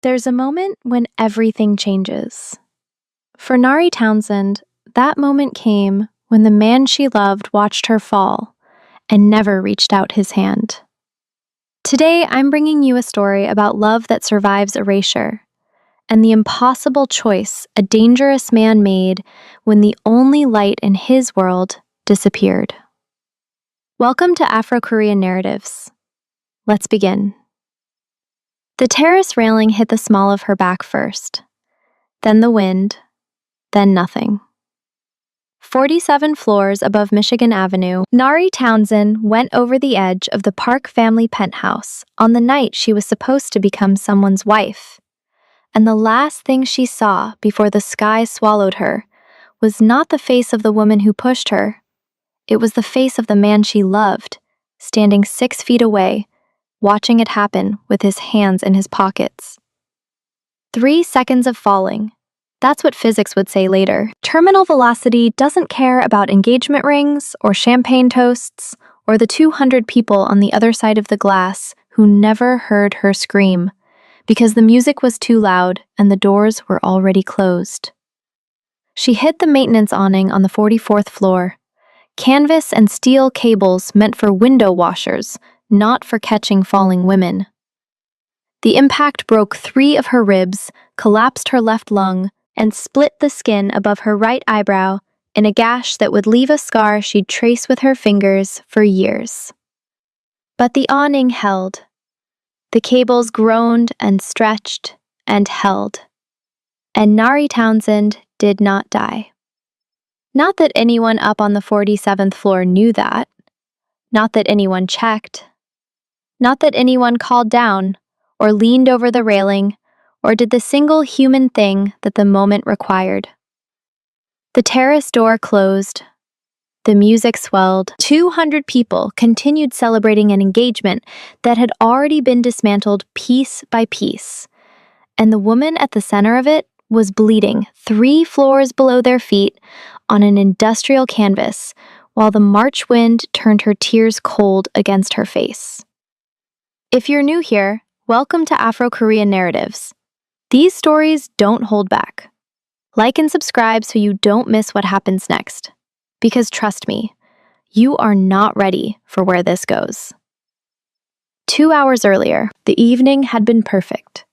There's a moment when everything changes. For Nari Townsend, that moment came when the man she loved watched her fall and never reached out his hand. Today, I'm bringing you a story about love that survives erasure and the impossible choice a dangerous man made when the only light in his world disappeared. Welcome to Afro-Korean Narratives. Let's begin. The terrace railing hit the small of her back first, then the wind, then nothing. 47 floors above Michigan Avenue, Nari Townsend went over the edge of the Park family penthouse on the night she was supposed to become someone's wife. And the last thing she saw before the sky swallowed her was not the face of the woman who pushed her. It was the face of the man she loved, standing 6 feet away, watching it happen with his hands in his pockets. 3 seconds of falling. That's what physics would say later. Terminal velocity doesn't care about engagement rings or champagne toasts or the 200 people on the other side of the glass who never heard her scream because the music was too loud and the doors were already closed. She hit the maintenance awning on the 44th floor. Canvas and steel cables meant for window washers, not for catching falling women. The impact broke 3 of her ribs, collapsed her left lung, and split the skin above her right eyebrow in a gash that would leave a scar she'd trace with her fingers for years. But the awning held. The cables groaned and stretched and held. And Nari Townsend did not die. Not that anyone up on the 47th floor knew that. Not that anyone checked. Not that anyone called down, or leaned over the railing, or did the single human thing that the moment required. The terrace door closed. The music swelled. 200 people continued celebrating an engagement that had already been dismantled piece by piece, and the woman at the center of it was bleeding 3 floors below their feet on an industrial canvas, while the March wind turned her tears cold against her face. If you're new here, welcome to Afro-Korean Narratives. These stories don't hold back. Like and subscribe so you don't miss what happens next. Because trust me, you are not ready for where this goes. 2 hours earlier, the evening had been perfect.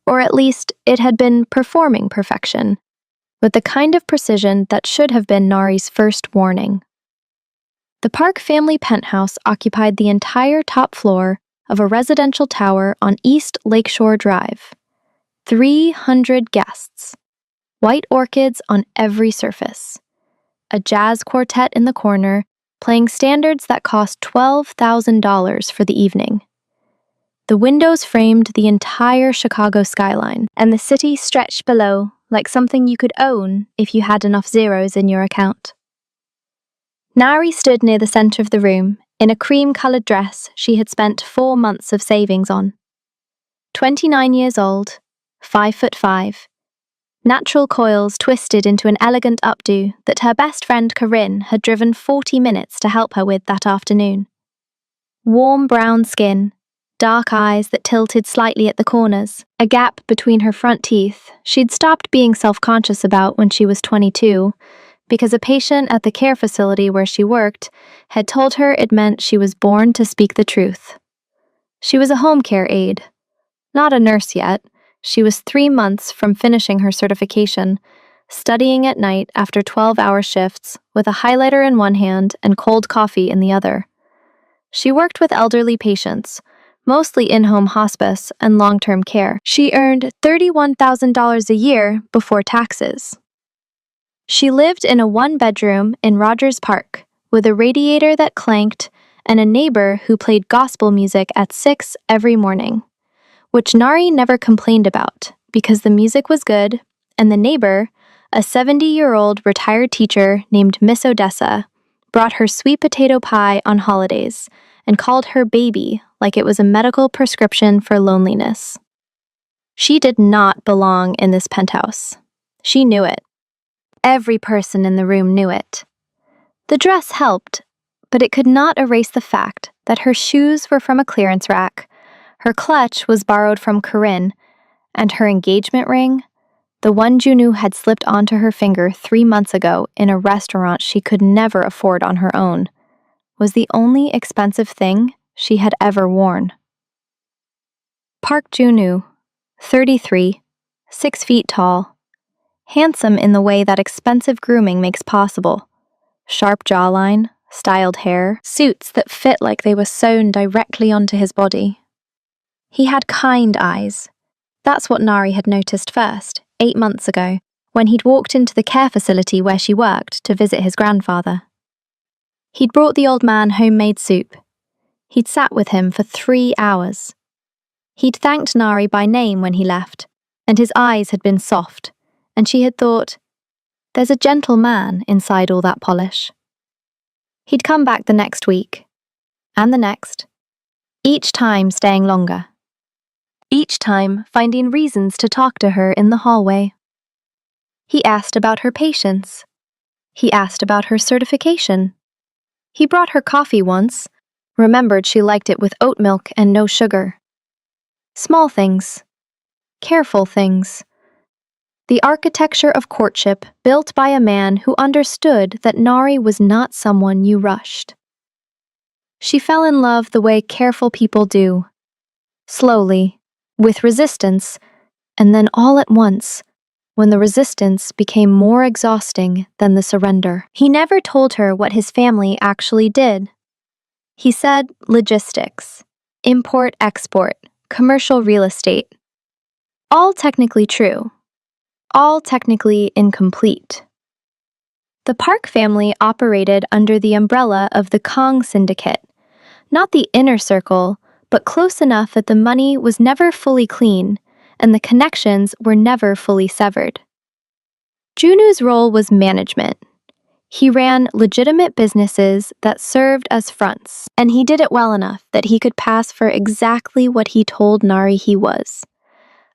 Or at least, it had been performing perfection, with the kind of precision that should have been Nari's first warning. The Park family penthouse occupied the entire top floor of a residential tower on East Lakeshore Drive. 300 guests. White orchids on every surface. A jazz quartet in the corner, playing standards that cost $12,000 for the evening. The windows framed the entire Chicago skyline, and the city stretched below like something you could own if you had enough zeros in your account. Nari stood near the center of the room, in a cream-colored dress she had spent 4 months of savings on. 29 years old, 5'5", natural coils twisted into an elegant updo that her best friend Corinne had driven 40 minutes to help her with that afternoon. Warm brown skin, dark eyes that tilted slightly at the corners, a gap between her front teeth she'd stopped being self-conscious about when she was 22, because a patient at the care facility where she worked had told her it meant she was born to speak the truth. She was a home care aide. Not a nurse yet. She was 3 months from finishing her certification, studying at night after 12-hour shifts with a highlighter in one hand and cold coffee in the other. She worked with elderly patients, mostly in-home hospice and long-term care. She earned $31,000 a year before taxes. She lived in a 1-bedroom in Rogers Park with a radiator that clanked and a neighbor who played gospel music at 6 every morning, which Nari never complained about because the music was good and the neighbor, a 70-year-old retired teacher named Miss Odessa, brought her sweet potato pie on holidays and called her baby like it was a medical prescription for loneliness. She did not belong in this penthouse. She knew it. Every person in the room knew it. The dress helped, but it could not erase the fact that her shoes were from a clearance rack, her clutch was borrowed from Corinne, And her engagement ring, the one Junwoo had slipped onto her finger 3 months ago in a restaurant she could never afford on her own, was the only expensive thing she had ever worn. Park Junwoo, 33, 6 feet tall, handsome in the way that expensive grooming makes possible. Sharp jawline, styled hair, suits that fit like they were sewn directly onto his body. He had kind eyes. That's what Nari had noticed first, 8 months ago, when he'd walked into the care facility where she worked to visit his grandfather. He'd brought the old man homemade soup. He'd sat with him for 3 hours. He'd thanked Nari by name when he left, and his eyes had been soft, and she had thought, there's a gentle man inside all that polish. He'd come back the next week, and the next, each time staying longer. Each time finding reasons to talk to her in the hallway. He asked about her patients. He asked about her certification. He brought her coffee once, remembered she liked it with oat milk and no sugar. Small things. Careful things. The architecture of courtship built by a man who understood that Nari was not someone you rushed. She fell in love the way careful people do. Slowly, with resistance, and then all at once, when the resistance became more exhausting than the surrender. He never told her what his family actually did. He said logistics, import-export, commercial real estate. All technically true. All technically incomplete. The Park family operated under the umbrella of the Kong Syndicate, not the inner circle, but close enough that the money was never fully clean and the connections were never fully severed. Junwoo's role was management. He ran legitimate businesses that served as fronts, and he did it well enough that he could pass for exactly what he told Nari he was.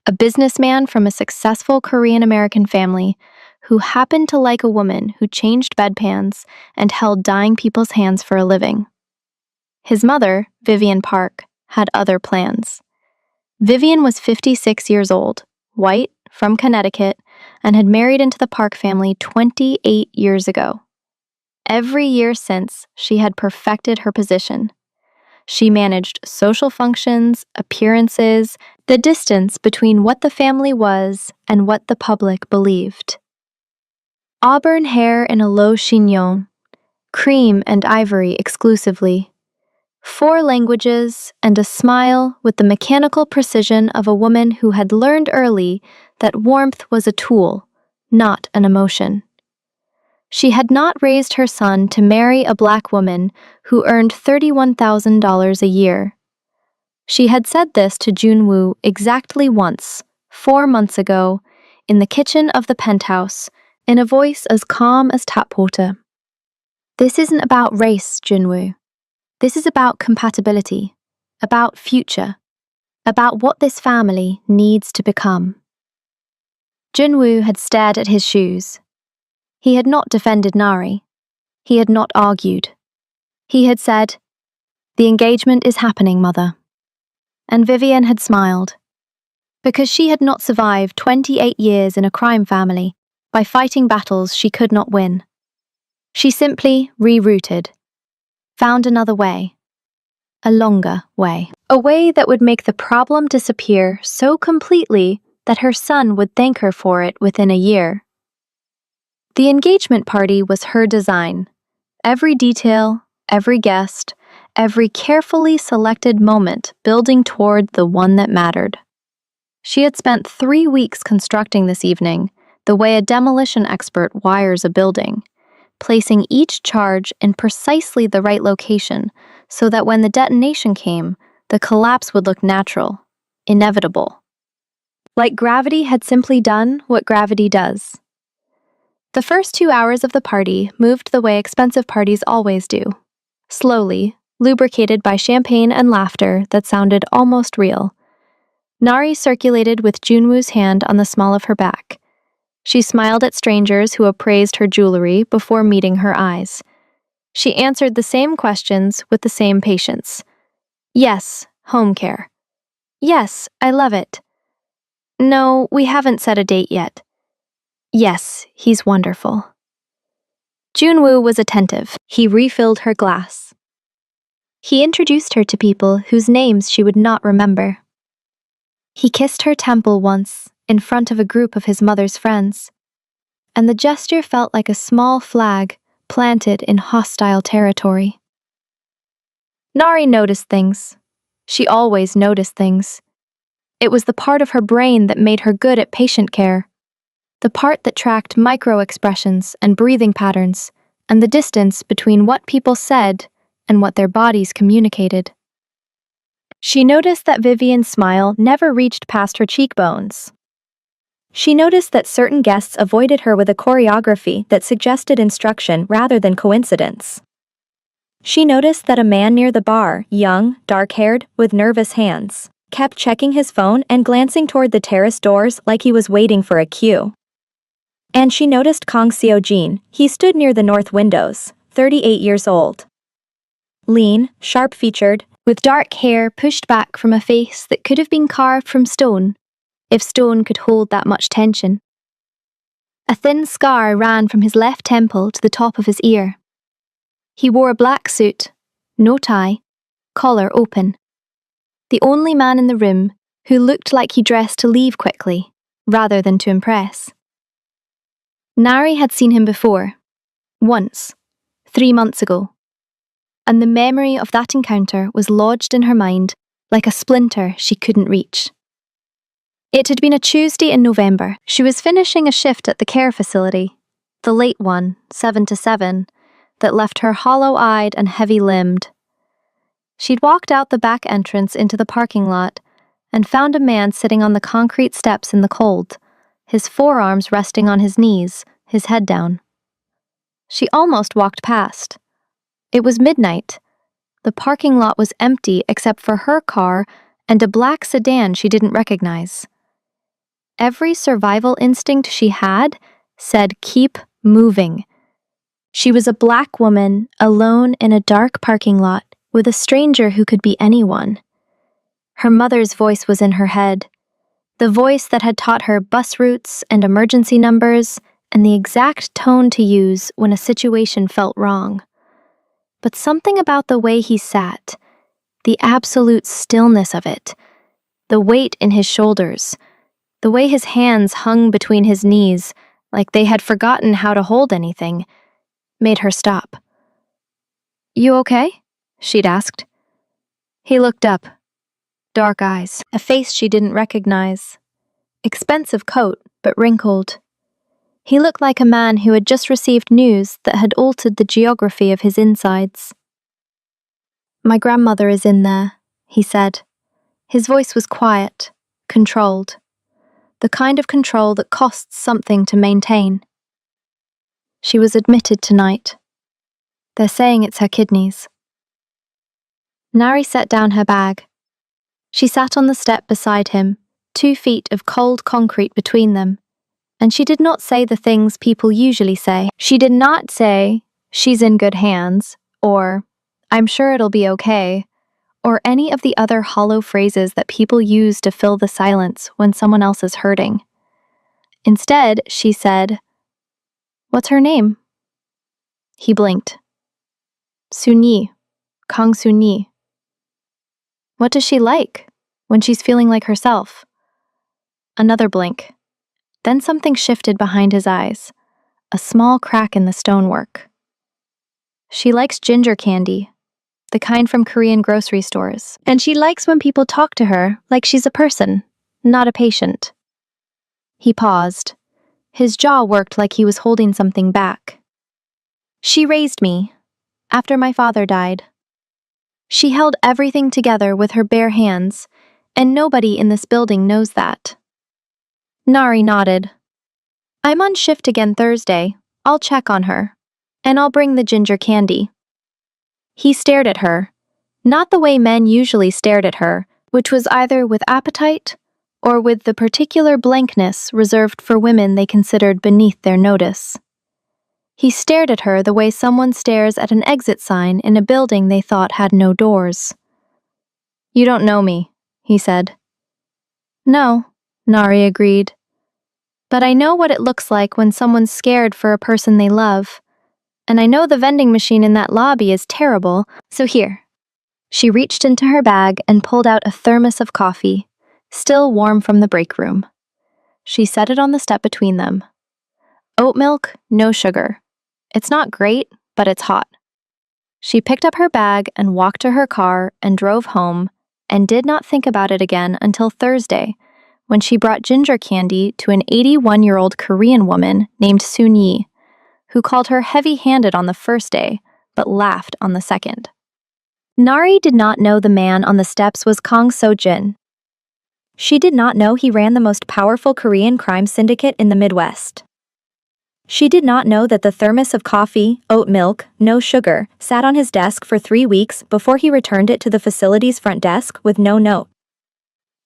A businessman from a successful Korean-American family who happened to like a woman who changed bedpans and held dying people's hands for a living. His mother, Vivian Park, had other plans. Vivian was 56 years old, white, from Connecticut, and had married into the Park family 28 years ago. Every year since, she had perfected her position. She managed social functions, appearances, the distance between what the family was and what the public believed. Auburn hair in a low chignon, cream and ivory exclusively, 4 languages, and a smile with the mechanical precision of a woman who had learned early that warmth was a tool, not an emotion. She had not raised her son to marry a black woman who earned $31,000 a year. She had said this to Junwoo exactly once, 4 months ago, in the kitchen of the Penthouse, in a voice as calm as tap water. This isn't about race, Junwoo. This is about compatibility, about future, about what this family needs to become. Junwoo had stared at his shoes. He had not defended Nari. He had not argued. He had said, "The engagement is happening, mother." And Vivian had smiled, because she had not survived 28 years in a crime family by fighting battles she could not win. She simply rerouted, found another way, a longer way, a way that would make the problem disappear so completely that her son would thank her for it within a year. The engagement party was her design. Every detail, every guest, every carefully selected moment building toward the one that mattered. She had spent 3 weeks constructing this evening, the way a demolition expert wires a building, placing each charge in precisely the right location so that when the detonation came, the collapse would look natural, inevitable. Like gravity had simply done what gravity does. The first 2 hours of the party moved the way expensive parties always do, slowly, lubricated by champagne and laughter that sounded almost real. Nari circulated with Junwoo's hand on the small of her back. She smiled at strangers who appraised her jewelry before meeting her eyes. She answered the same questions with the same patience. Yes, home care. Yes, I love it. No, we haven't set a date yet. Yes, he's wonderful. Junwoo was attentive. He refilled her glass. He introduced her to people whose names she would not remember. He kissed her temple once, in front of a group of his mother's friends, and the gesture felt like a small flag planted in hostile territory. Nari noticed things. She always noticed things. It was the part of her brain that made her good at patient care, the part that tracked micro-expressions and breathing patterns, and the distance between what people said and what their bodies communicated. She noticed that Vivian's smile never reached past her cheekbones. She noticed that certain guests avoided her with a choreography that suggested instruction rather than coincidence. She noticed that a man near the bar, young, dark-haired, with nervous hands, kept checking his phone and glancing toward the terrace doors like he was waiting for a cue. And she noticed Kang Seo-jin. He stood near the north windows, 38 years old. Lean, sharp-featured, with dark hair pushed back from a face that could have been carved from stone, if stone could hold that much tension. A thin scar ran from his left temple to the top of his ear. He wore a black suit, no tie, collar open. The only man in the room who looked like he dressed to leave quickly, rather than to impress. Nari had seen him before, once, 3 months ago, and the memory of that encounter was lodged in her mind like a splinter she couldn't reach. It had been a Tuesday in November. She was finishing a shift at the care facility, the late one, 7 to 7, that left her hollow-eyed and heavy-limbed. She'd walked out the back entrance into the parking lot and found a man sitting on the concrete steps in the cold, his forearms resting on his knees, his head down. She almost walked past. It was midnight. The parking lot was empty except for her car and a black sedan she didn't recognize. Every survival instinct she had said keep moving. She was a black woman, alone in a dark parking lot, with a stranger who could be anyone. Her mother's voice was in her head, the voice that had taught her bus routes and emergency numbers and the exact tone to use when a situation felt wrong. But something about the way he sat, the absolute stillness of it, the weight in his shoulders, the way his hands hung between his knees like they had forgotten how to hold anything, made her stop. "You okay?" she'd asked. He looked up. Dark eyes, a face she didn't recognize. Expensive coat, but wrinkled. He looked like a man who had just received news that had altered the geography of his insides. "My grandmother is in there," he said. His voice was quiet, controlled. The kind of control that costs something to maintain. "She was admitted tonight. They're saying it's her kidneys." Nari set down her bag. She sat on the step beside him, 2 feet of cold concrete between them, and she did not say the things people usually say. She did not say, "She's in good hands," or, "I'm sure it'll be okay," or any of the other hollow phrases that people use to fill the silence when someone else is hurting. Instead, she said, "What's her name?" He blinked. "Sunyi, Kang Sunyi." "What does she like when she's feeling like herself?" Another blink. Then something shifted behind his eyes, a small crack in the stonework. "She likes ginger candy, the kind from Korean grocery stores, and she likes when people talk to her like she's a person, not a patient." He paused. His jaw worked like he was holding something back. "She raised me, after my father died. She held everything together with her bare hands, and nobody in this building knows that." Nari nodded. "I'm on shift again Thursday. I'll check on her. And I'll bring the ginger candy." He stared at her, not the way men usually stared at her, which was either with appetite or with the particular blankness reserved for women they considered beneath their notice. He stared at her the way someone stares at an exit sign in a building they thought had no doors. "You don't know me," he said. "No, Nari agreed. But I know what it looks like when someone's scared for a person they love. And I know the vending machine in that lobby is terrible, so here. She reached into her bag and pulled out a thermos of coffee, still warm from the break room. She set it on the step between them. Oat milk, no sugar. It's not great, but it's hot. She picked up her bag and walked to her car and drove home and did not think about it again until Thursday, when she brought ginger candy to an 81-year-old Korean woman named Soon Yi, who called her heavy-handed on the first day, but laughed on the second. Nari did not know the man on the steps was Kang So-jin. She did not know he ran the most powerful Korean crime syndicate in the Midwest. She did not know that the thermos of coffee, oat milk, no sugar, sat on his desk for 3 weeks before he returned it to the facility's front desk with no note.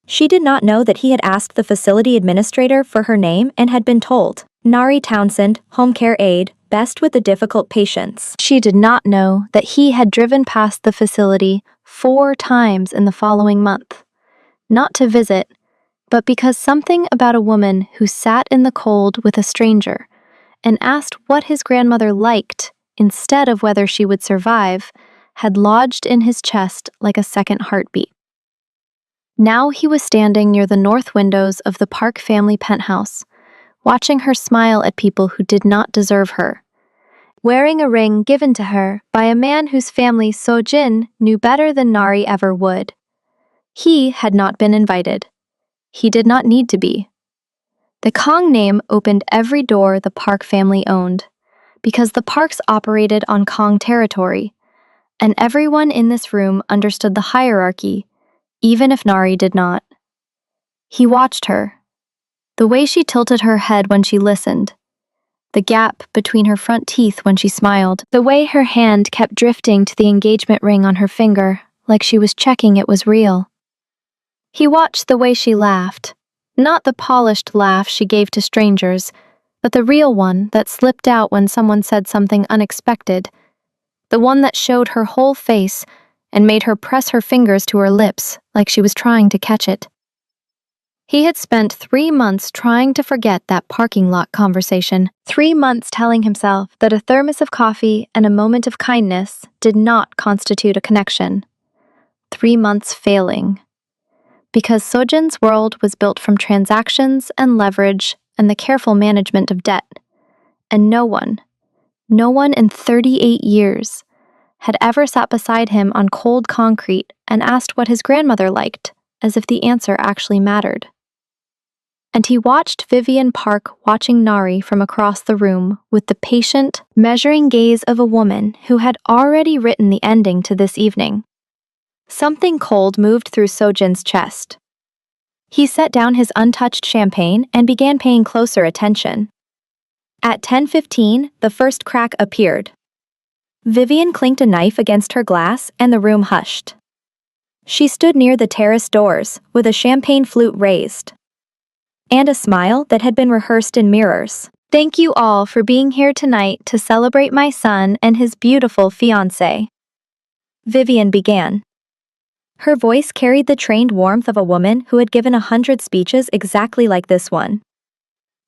She did not know that he had asked the facility administrator for her name and had been told, Nari Townsend, home care aide, best with the difficult patients. She did not know that he had driven past the facility 4 times in the following month. Not to visit, but because something about a woman who sat in the cold with a stranger and asked what his grandmother liked instead of whether she would survive had lodged in his chest like a second heartbeat. Now he was standing near the north windows of the Park family penthouse, watching her smile at people who did not deserve her, wearing a ring given to her by a man whose family So-jin knew better than Nari ever would. He had not been invited. He did not need to be. The Kang name opened every door the Park family owned, because the Parks operated on Kang territory, and everyone in this room understood the hierarchy, even if Nari did not. He watched her. The way she tilted her head when she listened, the gap between her front teeth when she smiled, the way her hand kept drifting to the engagement ring on her finger, like she was checking it was real. He watched the way she laughed, not the polished laugh she gave to strangers, but the real one that slipped out when someone said something unexpected, the one that showed her whole face and made her press her fingers to her lips like she was trying to catch it. He had spent 3 months trying to forget that parking lot conversation, 3 months telling himself that a thermos of coffee and a moment of kindness did not constitute a connection. 3 months failing. Because Sojin's world was built from transactions and leverage and the careful management of debt, and no one in 38 years, had ever sat beside him on cold concrete and asked what his grandmother liked, as if the answer actually mattered. And he watched Vivian Park watching Nari from across the room with the patient, measuring gaze of a woman who had already written the ending to this evening. Something cold moved through Sojin's chest. He set down his untouched champagne and began paying closer attention. At 10:15, the first crack appeared. Vivian clinked a knife against her glass and the room hushed. She stood near the terrace doors with a champagne flute raised, and a smile that had been rehearsed in mirrors. Thank you all for being here tonight to celebrate my son and his beautiful fiancée. Vivian began. Her voice carried the trained warmth of a woman who had given 100 speeches exactly like this one.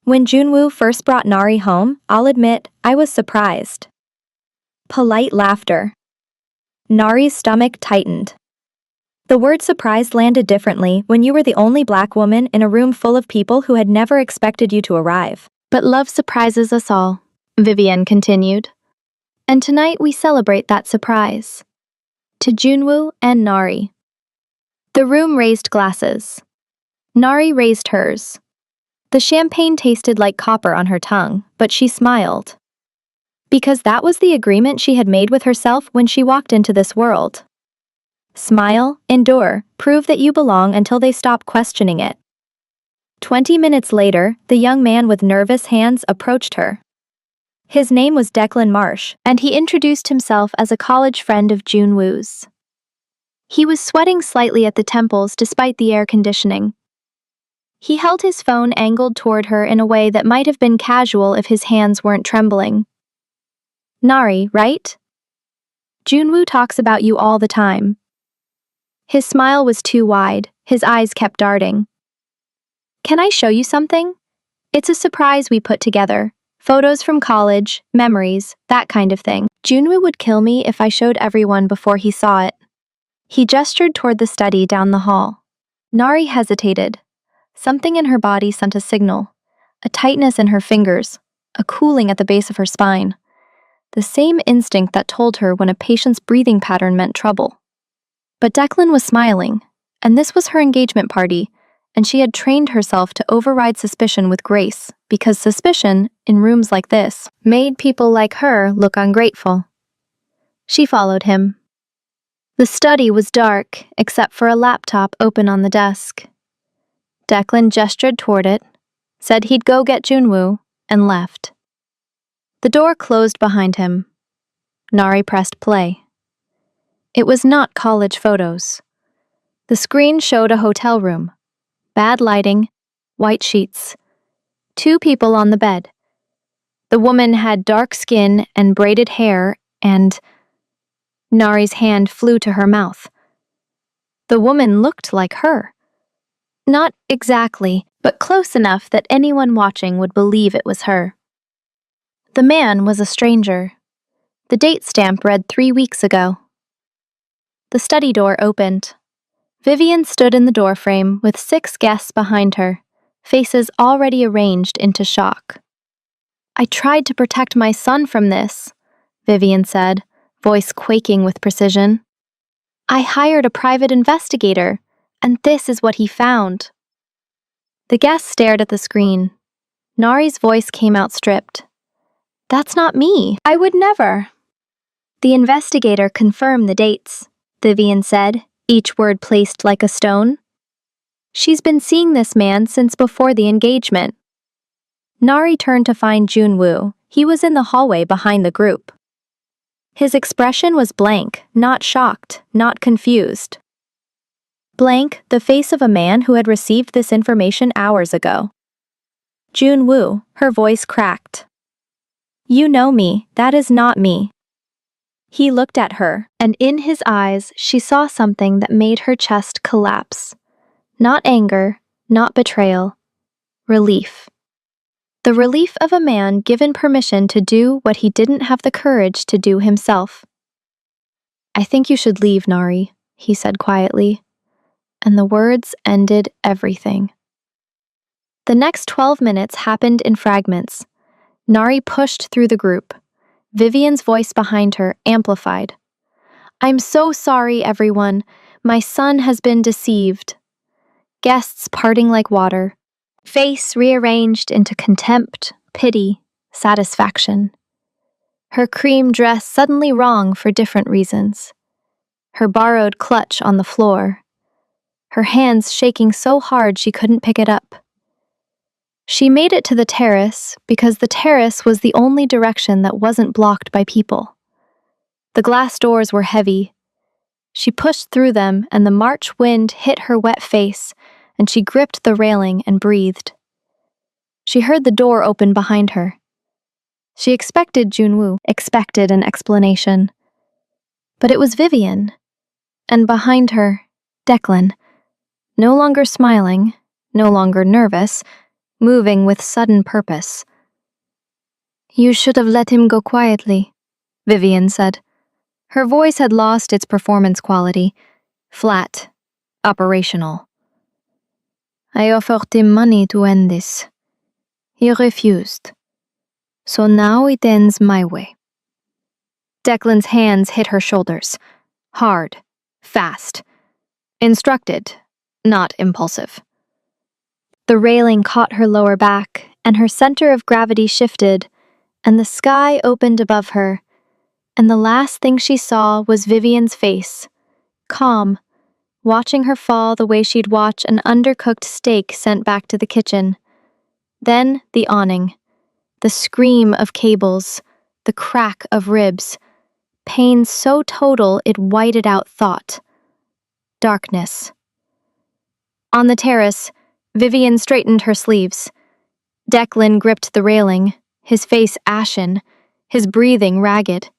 When Junwoo first brought Nari home, I'll admit, I was surprised. Polite laughter. Nari's stomach tightened. The word surprise landed differently when you were the only black woman in a room full of people who had never expected you to arrive. But love surprises us all, Vivian continued. And tonight we celebrate that surprise. To Junwoo and Nari. The room raised glasses. Nari raised hers. The champagne tasted like copper on her tongue, but she smiled. Because that was the agreement she had made with herself when she walked into this world. Smile, endure, prove that you belong until they stop questioning it. 20 minutes later, the young man with nervous hands approached her. His name was Declan Marsh, and he introduced himself as a college friend of Junwoo's. He was sweating slightly at the temples despite the air conditioning. He held his phone angled toward her in a way that might have been casual if his hands weren't trembling. Nari, right? Junwoo talks about you all the time. His smile was too wide, his eyes kept darting. Can I show you something? It's a surprise we put together. Photos from college, memories, that kind of thing. Junwoo would kill me if I showed everyone before he saw it. He gestured toward the study down the hall. Nari hesitated. Something in her body sent a signal. A tightness in her fingers, a cooling at the base of her spine. The same instinct that told her when a patient's breathing pattern meant trouble. But Declan was smiling, and this was her engagement party, and she had trained herself to override suspicion with grace, because suspicion, in rooms like this, made people like her look ungrateful. She followed him. The study was dark, except for a laptop open on the desk. Declan gestured toward it, said he'd go get Junwoo, and left. The door closed behind him. Nari pressed play. It was not college photos. The screen showed a hotel room. Bad lighting, white sheets. 2 people on the bed. The woman had dark skin and braided hair, and Nari's hand flew to her mouth. The woman looked like her. Not exactly, but close enough that anyone watching would believe it was her. The man was a stranger. The date stamp read 3 weeks ago. The study door opened. Vivian stood in the doorframe with 6 guests behind her, faces already arranged into shock. I tried to protect my son from this, Vivian said, voice quaking with precision. I hired a private investigator, and this is what he found. The guests stared at the screen. Nari's voice came out stripped. That's not me. I would never. The investigator confirmed the dates, Vivian said, each word placed like a stone. She's been seeing this man since before the engagement. Nari turned to find Junwoo. He was in the hallway behind the group. His expression was blank, not shocked, not confused. Blank, the face of a man who had received this information hours ago. Junwoo, her voice cracked. You know me, that is not me. He looked at her, and in his eyes she saw something that made her chest collapse. Not anger, not betrayal. Relief. The relief of a man given permission to do what he didn't have the courage to do himself. I think you should leave, Nari, he said quietly, and the words ended everything. The next 12 minutes happened in fragments. Nari pushed through the group. Vivian's voice behind her amplified. I'm so sorry, everyone. My son has been deceived. Guests parting like water. Face rearranged into contempt, pity, satisfaction. Her cream dress suddenly wrong for different reasons. Her borrowed clutch on the floor. Her hands shaking so hard she couldn't pick it up. She made it to the terrace because the terrace was the only direction that wasn't blocked by people. The glass doors were heavy. She pushed through them and the March wind hit her wet face, and she gripped the railing and breathed. She heard the door open behind her. She expected Junwoo, expected an explanation. But it was Vivian, and behind her, Declan, no longer smiling, no longer nervous, moving with sudden purpose. You should have let him go quietly, Vivian said. Her voice had lost its performance quality, flat, operational. I offered him money to end this. He refused. So now it ends my way. Declan's hands hit her shoulders, hard, fast, instructed, not impulsive. The railing caught her lower back, and her center of gravity shifted, and the sky opened above her, and the last thing she saw was Vivian's face, calm, watching her fall the way she'd watch an undercooked steak sent back to the kitchen. Then the awning, the scream of cables, the crack of ribs, pain so total it whited out thought. Darkness. On the terrace, Vivian straightened her sleeves. Declan gripped the railing, his face ashen, his breathing ragged.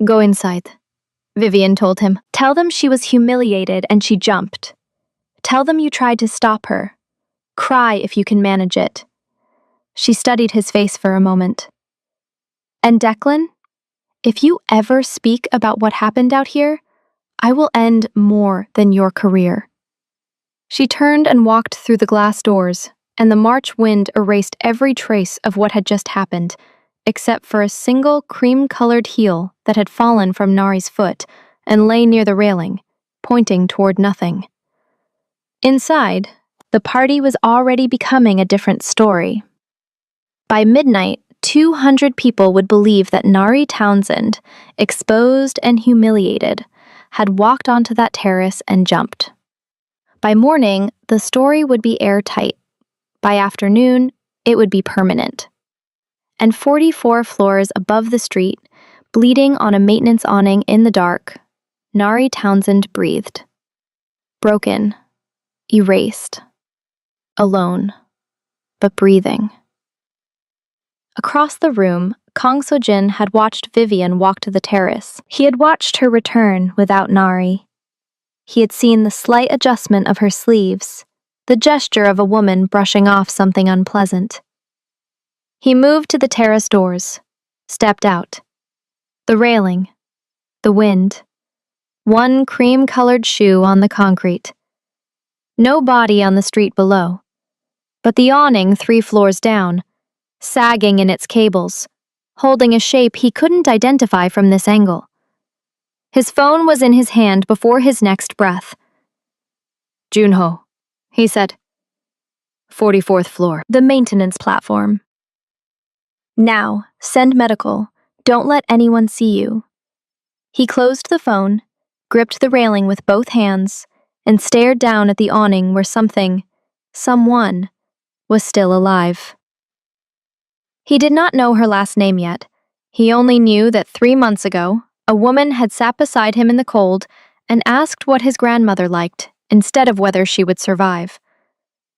Go inside, Vivian told him. Tell them she was humiliated and she jumped. Tell them you tried to stop her. Cry if you can manage it." She studied his face for a moment. "And Declan, if you ever speak about what happened out here, I will end more than your career." She turned and walked through the glass doors, and the March wind erased every trace of what had just happened, except for a single cream-colored heel that had fallen from Nari's foot and lay near the railing, pointing toward nothing. Inside, the party was already becoming a different story. By midnight, 200 people would believe that Nari Townsend, exposed and humiliated, had walked onto that terrace and jumped. By morning, the story would be airtight. By afternoon, it would be permanent. And 44 floors above the street, bleeding on a maintenance awning in the dark, Nari Townsend breathed. Broken, erased, alone, but breathing. Across the room, Kang So-jin had watched Vivian walk to the terrace. He had watched her return without Nari. He had seen the slight adjustment of her sleeves, the gesture of a woman brushing off something unpleasant. He moved to the terrace doors, stepped out. The railing, the wind, one cream-colored shoe on the concrete. No body on the street below, but the awning 3 floors down, sagging in its cables, holding a shape he couldn't identify from this angle. His phone was in his hand before his next breath. "Junho," he said. "44th floor. The maintenance platform. Now, send medical. Don't let anyone see you." He closed the phone, gripped the railing with both hands, and stared down at the awning where someone, was still alive. He did not know her last name yet. He only knew that 3 months ago, a woman had sat beside him in the cold and asked what his grandmother liked instead of whether she would survive.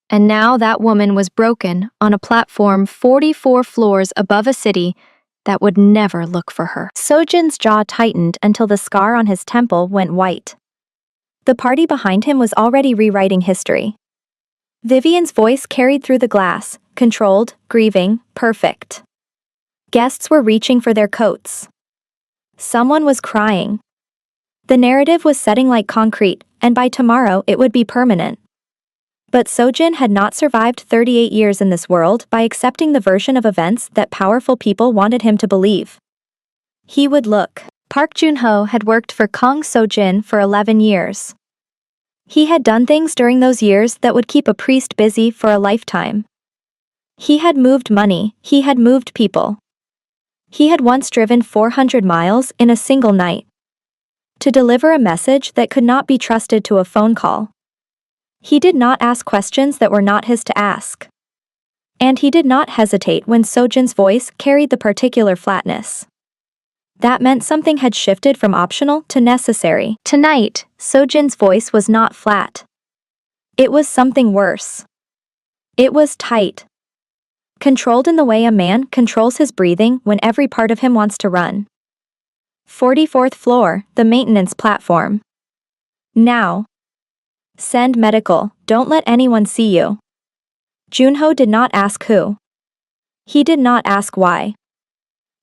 And now that woman was broken on a platform 44 floors above a city that would never look for her. So-jin's jaw tightened until the scar on his temple went white. The party behind him was already rewriting history. Vivian's voice carried through the glass, controlled, grieving, perfect. Guests were reaching for their coats. Someone was crying. The narrative was setting like concrete, and by tomorrow it would be permanent. But So-jin had not survived 38 years in this world by accepting the version of events that powerful people wanted him to believe. He would look. Park Junho had worked for Kang So-jin for 11 years. He had done things during those years that would keep a priest busy for a lifetime. He had moved money, he had moved people. He had once driven 400 miles in a single night to deliver a message that could not be trusted to a phone call. He did not ask questions that were not his to ask. And he did not hesitate when So-jin's voice carried the particular flatness. That meant something had shifted from optional to necessary. Tonight, So-jin's voice was not flat. It was something worse. It was tight. Controlled in the way a man controls his breathing when every part of him wants to run. 44th floor, the maintenance platform. Now. Send medical, don't let anyone see you. Junho did not ask who. He did not ask why.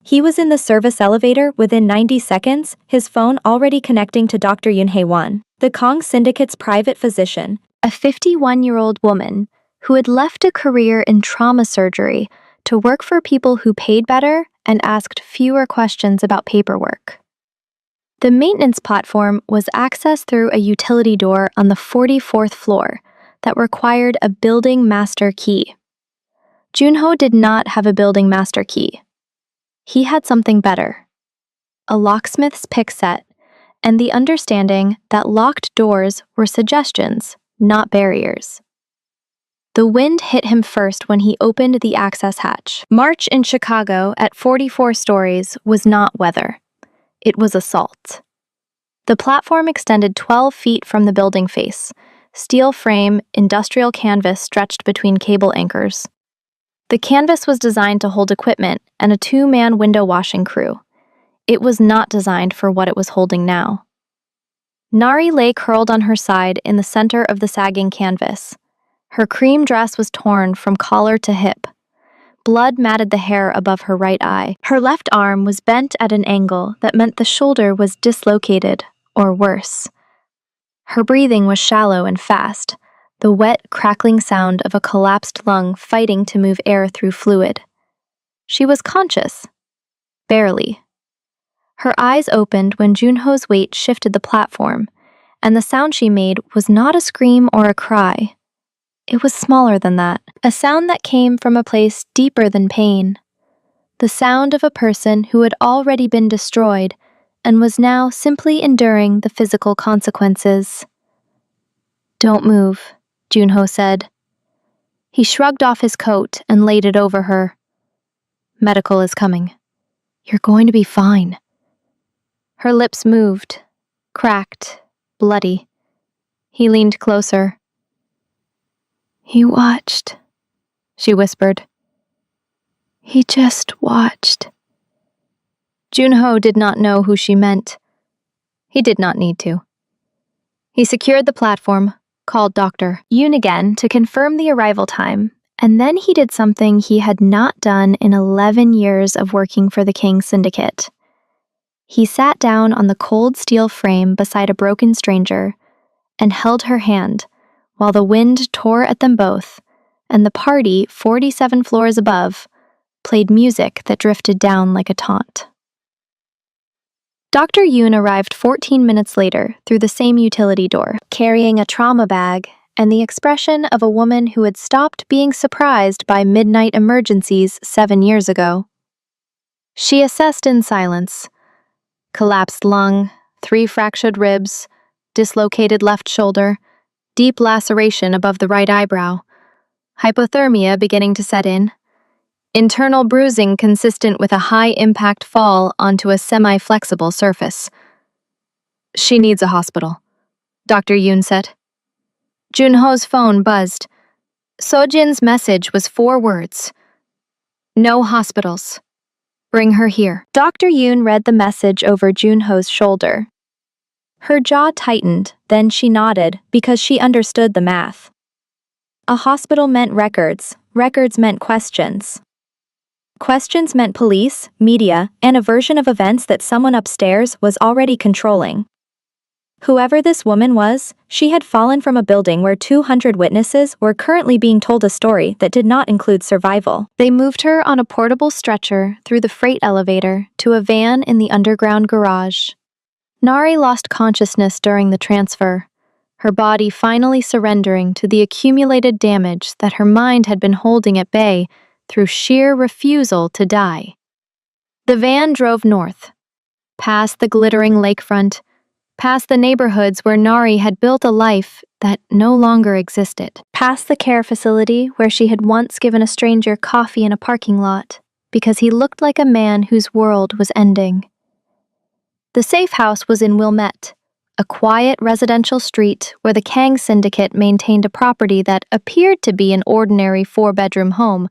He was in the service elevator within 90 seconds, his phone already connecting to Dr. Yoon-hae-won, the Kang Syndicate's private physician, a 51-year-old woman who had left a career in trauma surgery to work for people who paid better and asked fewer questions about paperwork. The maintenance platform was accessed through a utility door on the 44th floor that required a building master key. Junho did not have a building master key. He had something better: a locksmith's pick set and the understanding that locked doors were suggestions, not barriers. The wind hit him first when he opened the access hatch. March in Chicago at 44 stories was not weather. It was assault. The platform extended 12 feet from the building face, steel frame, industrial canvas stretched between cable anchors. The canvas was designed to hold equipment and a 2-man window washing crew. It was not designed for what it was holding now. Nari lay curled on her side in the center of the sagging canvas. Her cream dress was torn from collar to hip. Blood matted the hair above her right eye. Her left arm was bent at an angle that meant the shoulder was dislocated, or worse. Her breathing was shallow and fast, the wet, crackling sound of a collapsed lung fighting to move air through fluid. She was conscious. Barely. Her eyes opened when Junho's weight shifted the platform, and the sound she made was not a scream or a cry. It was smaller than that, a sound that came from a place deeper than pain. The sound of a person who had already been destroyed and was now simply enduring the physical consequences. "Don't move," Junho said. He shrugged off his coat and laid it over her. "Medical is coming. You're going to be fine." Her lips moved, cracked, bloody. He leaned closer. "He watched," she whispered. "He just watched." Junho did not know who she meant. He did not need to. He secured the platform, called Dr. Yoon again to confirm the arrival time, and then he did something he had not done in 11 years of working for the King Syndicate. He sat down on the cold steel frame beside a broken stranger and held her hand while the wind tore at them both, and the party 47 floors above played music that drifted down like a taunt. Dr. Yoon arrived 14 minutes later through the same utility door, carrying a trauma bag and the expression of a woman who had stopped being surprised by midnight emergencies 7 years ago. She assessed in silence. Collapsed lung, 3 fractured ribs, dislocated left shoulder, deep laceration above the right eyebrow, hypothermia beginning to set in, internal bruising consistent with a high-impact fall onto a semi-flexible surface. "She needs a hospital," Dr. Yoon said. Junho's phone buzzed. Sojin's message was 4 words. "No hospitals. Bring her here." Dr. Yoon read the message over Junho's shoulder. Her jaw tightened, then she nodded because she understood the math. A hospital meant records, records meant questions. Questions meant police, media, and a version of events that someone upstairs was already controlling. Whoever this woman was, she had fallen from a building where 200 witnesses were currently being told a story that did not include survival. They moved her on a portable stretcher through the freight elevator to a van in the underground garage. Nari lost consciousness during the transfer, her body finally surrendering to the accumulated damage that her mind had been holding at bay through sheer refusal to die. The van drove north, past the glittering lakefront, past the neighborhoods where Nari had built a life that no longer existed, past the care facility where she had once given a stranger coffee in a parking lot because he looked like a man whose world was ending. The safe house was in Wilmette, a quiet residential street where the Kang Syndicate maintained a property that appeared to be an ordinary 4-bedroom home,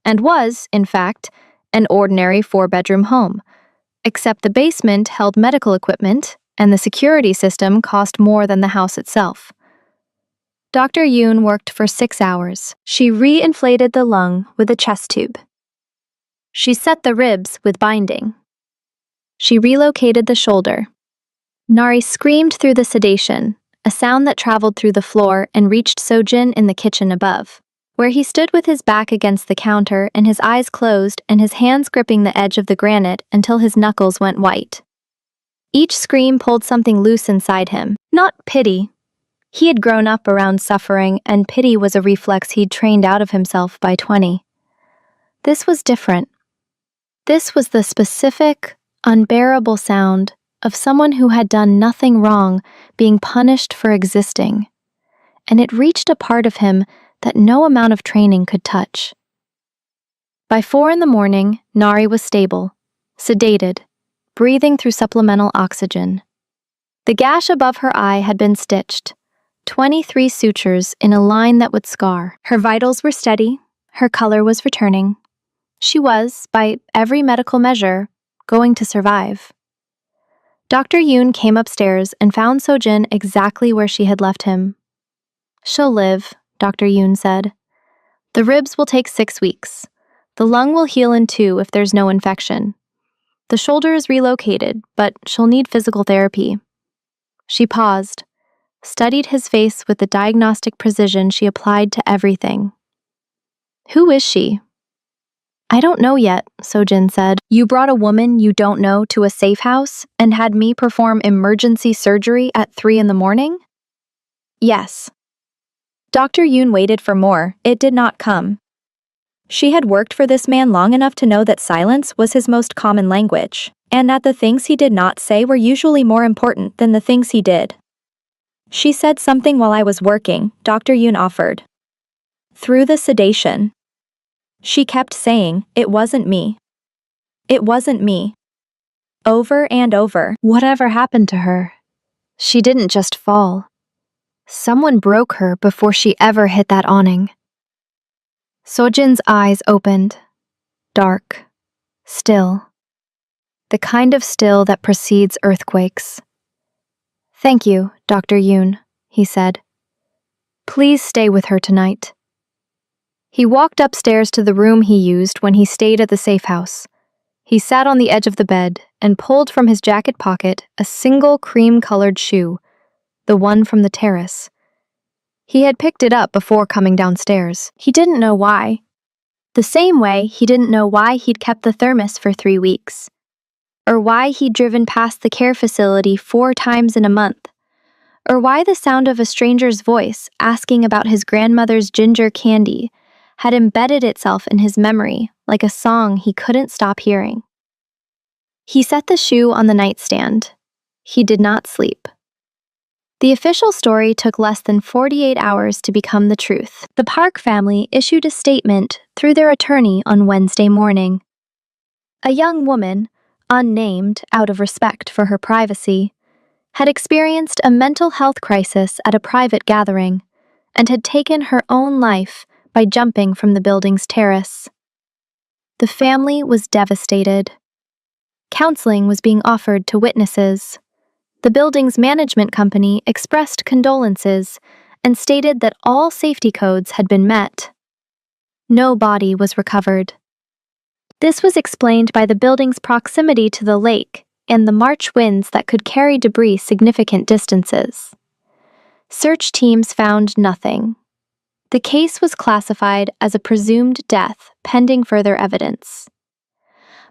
and was, in fact, an ordinary 4-bedroom home, except the basement held medical equipment and the security system cost more than the house itself. Dr. Yoon worked for 6 hours. She re-inflated the lung with a chest tube. She set the ribs with binding. She relocated the shoulder. Nari screamed through the sedation, a sound that traveled through the floor and reached Sojin in the kitchen above, where he stood with his back against the counter and his eyes closed and his hands gripping the edge of the granite until his knuckles went white. Each scream pulled something loose inside him, not pity. He had grown up around suffering, and pity was a reflex he'd trained out of himself by 20. This was different. This was the specific, unbearable sound of someone who had done nothing wrong being punished for existing, and it reached a part of him that no amount of training could touch. By 4 a.m, Nari was stable, sedated, breathing through supplemental oxygen. The gash above her eye had been stitched, 23 sutures in a line that would scar. Her vitals were steady, her color was returning. She was, by every medical measure, going to survive. Dr. Yoon came upstairs and found Sojin exactly where she had left him. "She'll live," Dr. Yoon said. The ribs will take 6 weeks. The lung will heal in 2 if there's no infection. The shoulder is relocated, but she'll need physical therapy. She paused, studied his face with the diagnostic precision she applied to everything. Who is she? I don't know yet, Sojin said. You brought a woman you don't know to a safe house and had me perform emergency surgery at 3 in the morning? Yes. Dr. Yoon waited for more. It did not come. She had worked for this man long enough to know that silence was his most common language, and that the things he did not say were usually more important than the things he did. She said something while I was working, Dr. Yoon offered. Through the sedation. She kept saying, it wasn't me. It wasn't me. Over and over. Whatever happened to her? She didn't just fall. Someone broke her before she ever hit that awning. Sojin's eyes opened. Dark. Still. The kind of still that precedes earthquakes. Thank you, Dr. Yoon, he said. Please stay with her tonight. He walked upstairs to the room he used when he stayed at the safe house. He sat on the edge of the bed and pulled from his jacket pocket a single cream-colored shoe, the one from the terrace. He had picked it up before coming downstairs. He didn't know why. The same way he didn't know why he'd kept the thermos for 3 weeks, or why he'd driven past the care facility 4 times in a month, or why the sound of a stranger's voice asking about his grandmother's ginger candy had embedded itself in his memory like a song he couldn't stop hearing. He set the shoe on the nightstand. He did not sleep. The official story took less than 48 hours to become the truth. The Park family issued a statement through their attorney on Wednesday morning. A young woman, unnamed out of respect for her privacy, had experienced a mental health crisis at a private gathering and had taken her own life by jumping from the building's terrace. The family was devastated. Counseling was being offered to witnesses. The building's management company expressed condolences and stated that all safety codes had been met. No body was recovered. This was explained by the building's proximity to the lake and the March winds that could carry debris significant distances. Search teams found nothing. The case was classified as a presumed death pending further evidence.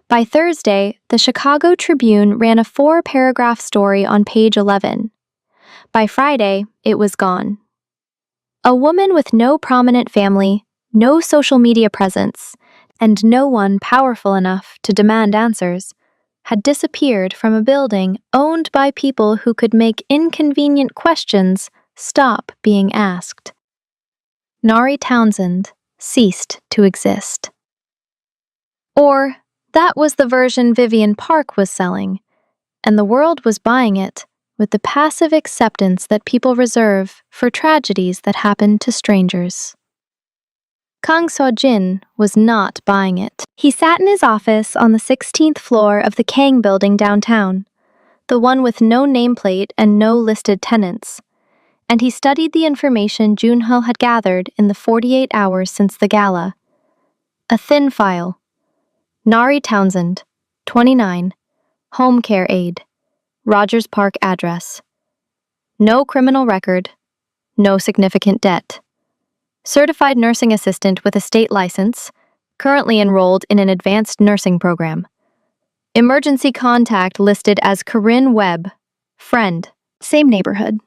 By Thursday, the Chicago Tribune ran a 4-paragraph story on page 11. By Friday, it was gone. A woman with no prominent family, no social media presence, and no one powerful enough to demand answers, had disappeared from a building owned by people who could make inconvenient questions stop being asked. Nari Townsend ceased to exist. Or, that was the version Vivian Park was selling, and the world was buying it with the passive acceptance that people reserve for tragedies that happen to strangers. Kang Seo-jin was not buying it. He sat in his office on the 16th floor of the Kang building downtown, the one with no nameplate and no listed tenants, and he studied the information Junho had gathered in the 48 hours since the gala. A thin file. Nari Townsend, 29, home care aide, Rogers Park address. No criminal record, no significant debt. Certified nursing assistant with a state license, currently enrolled in an advanced nursing program. Emergency contact listed as Corinne Webb, friend, same neighborhood.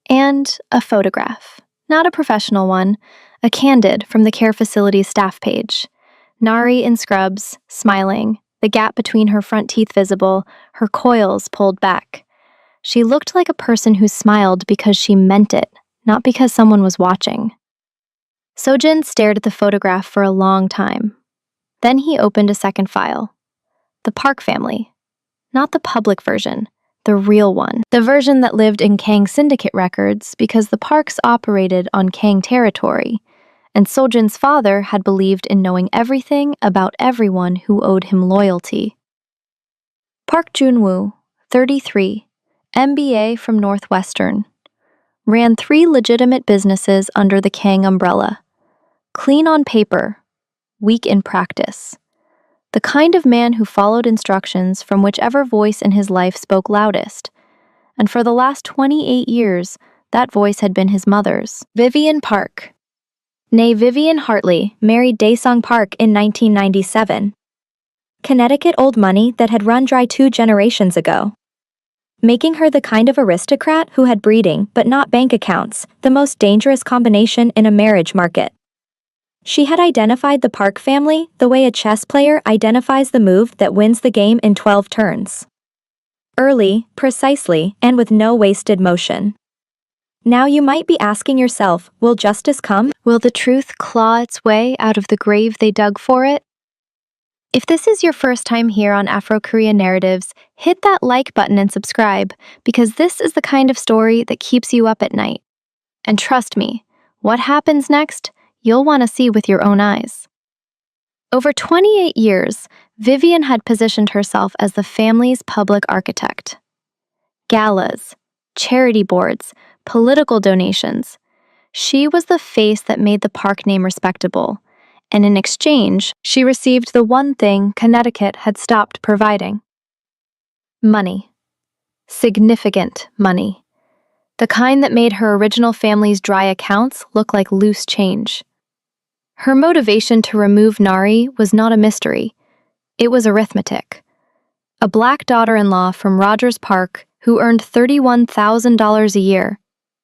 And a photograph, not a professional one, a candid from the care facility's staff page. Nari in scrubs, smiling, the gap between her front teeth visible, her coils pulled back. She looked like a person who smiled because she meant it, not because someone was watching. Sojin stared at the photograph for a long time. Then he opened a second file. The Park family. Not the public version, the real one. The version that lived in Kang Syndicate records because the Parks operated on Kang territory, and Sojin's father had believed in knowing everything about everyone who owed him loyalty. Park Junwoo, 33, MBA from Northwestern. ran 3 legitimate businesses under the Kang umbrella. Clean on paper, weak in practice. The kind of man who followed instructions from whichever voice in his life spoke loudest. And for the last 28 years, that voice had been his mother's. Vivian Park, née Vivian Hartley, married Daesung Park in 1997. Connecticut old money that had run dry 2 generations ago, making her the kind of aristocrat who had breeding but not bank accounts, the most dangerous combination in a marriage market. She had identified the Park family the way a chess player identifies the move that wins the game in 12 turns. Early, precisely, and with no wasted motion. Now you might be asking yourself, will justice come? Will the truth claw its way out of the grave they dug for it? If this is your first time here on Afro-Korean Narratives, hit that like button and subscribe, because this is the kind of story that keeps you up at night. And trust me, what happens next, you'll want to see with your own eyes. Over 28 years, Vivian had positioned herself as the family's public architect. Galas, charity boards, political donations. She was the face that made the Park name respectable, and in exchange, she received the one thing Connecticut had stopped providing: money. Significant money. The kind that made her original family's dry accounts look like loose change. Her motivation to remove Nari was not a mystery. It was arithmetic. A black daughter-in-law from Rogers Park, who earned $31,000 a year,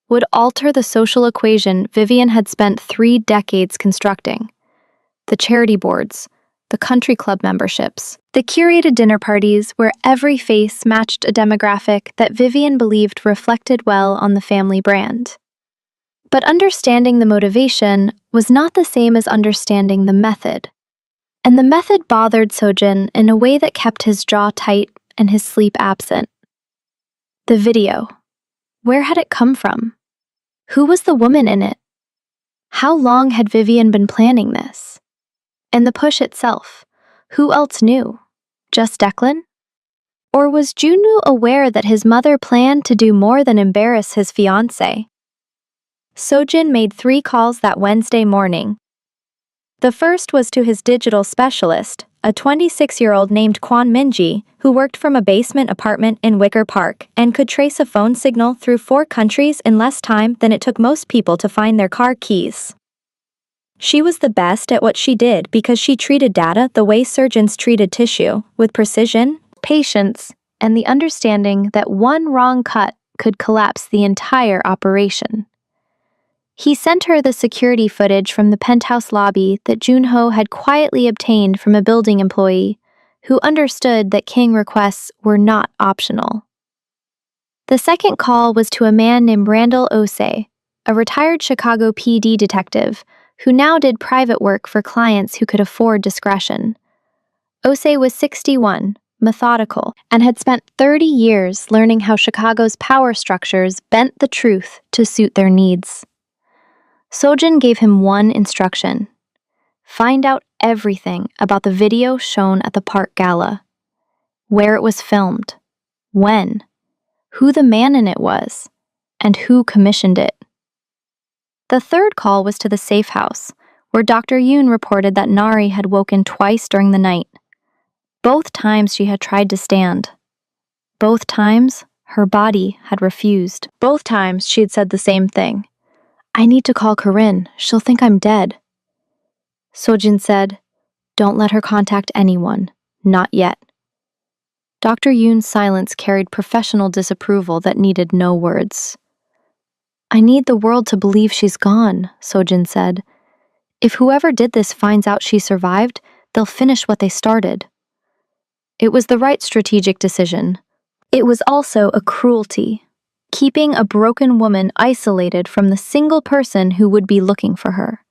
would alter the social equation Vivian had spent 3 decades constructing. The charity boards, the country club memberships, the curated dinner parties where every face matched a demographic that Vivian believed reflected well on the family brand. But understanding the motivation was not the same as understanding the method. And the method bothered Sojin in a way that kept his jaw tight and his sleep absent. The video. Where had it come from? Who was the woman in it? How long had Vivian been planning this? And the push itself. Who else knew? Just Declan? Or was Junwoo aware that his mother planned to do more than embarrass his fiancé? Sojin made 3 calls that Wednesday morning. The first was to his digital specialist, a 26-year-old named Kwon Minji, who worked from a basement apartment in Wicker Park and could trace a phone signal through 4 countries in less time than it took most people to find their car keys. She was the best at what she did because she treated data the way surgeons treated tissue, with precision, patience, and the understanding that one wrong cut could collapse the entire operation. He sent her the security footage from the Penthouse lobby that Junho had quietly obtained from a building employee who understood that King requests were not optional. The second call was to a man named Randall Osei, a retired Chicago PD detective who now did private work for clients who could afford discretion. Osei was 61, methodical, and had spent 30 years learning how Chicago's power structures bent the truth to suit their needs. Sojin gave him one instruction: find out everything about the video shown at the Park Gala. Where it was filmed, when, who the man in it was, and who commissioned it. The third call was to the safe house, where Dr. Yoon reported that Nari had woken twice during the night. Both times she had tried to stand. Both times her body had refused. Both times she had said the same thing: I need to call Corinne, she'll think I'm dead. Sojin said, don't let her contact anyone, not yet. Dr. Yoon's silence carried professional disapproval that needed no words. I need the world to believe she's gone, Sojin said. If whoever did this finds out she survived, they'll finish what they started. It was the right strategic decision. It was also a cruelty, keeping a broken woman isolated from the single person who would be looking for her.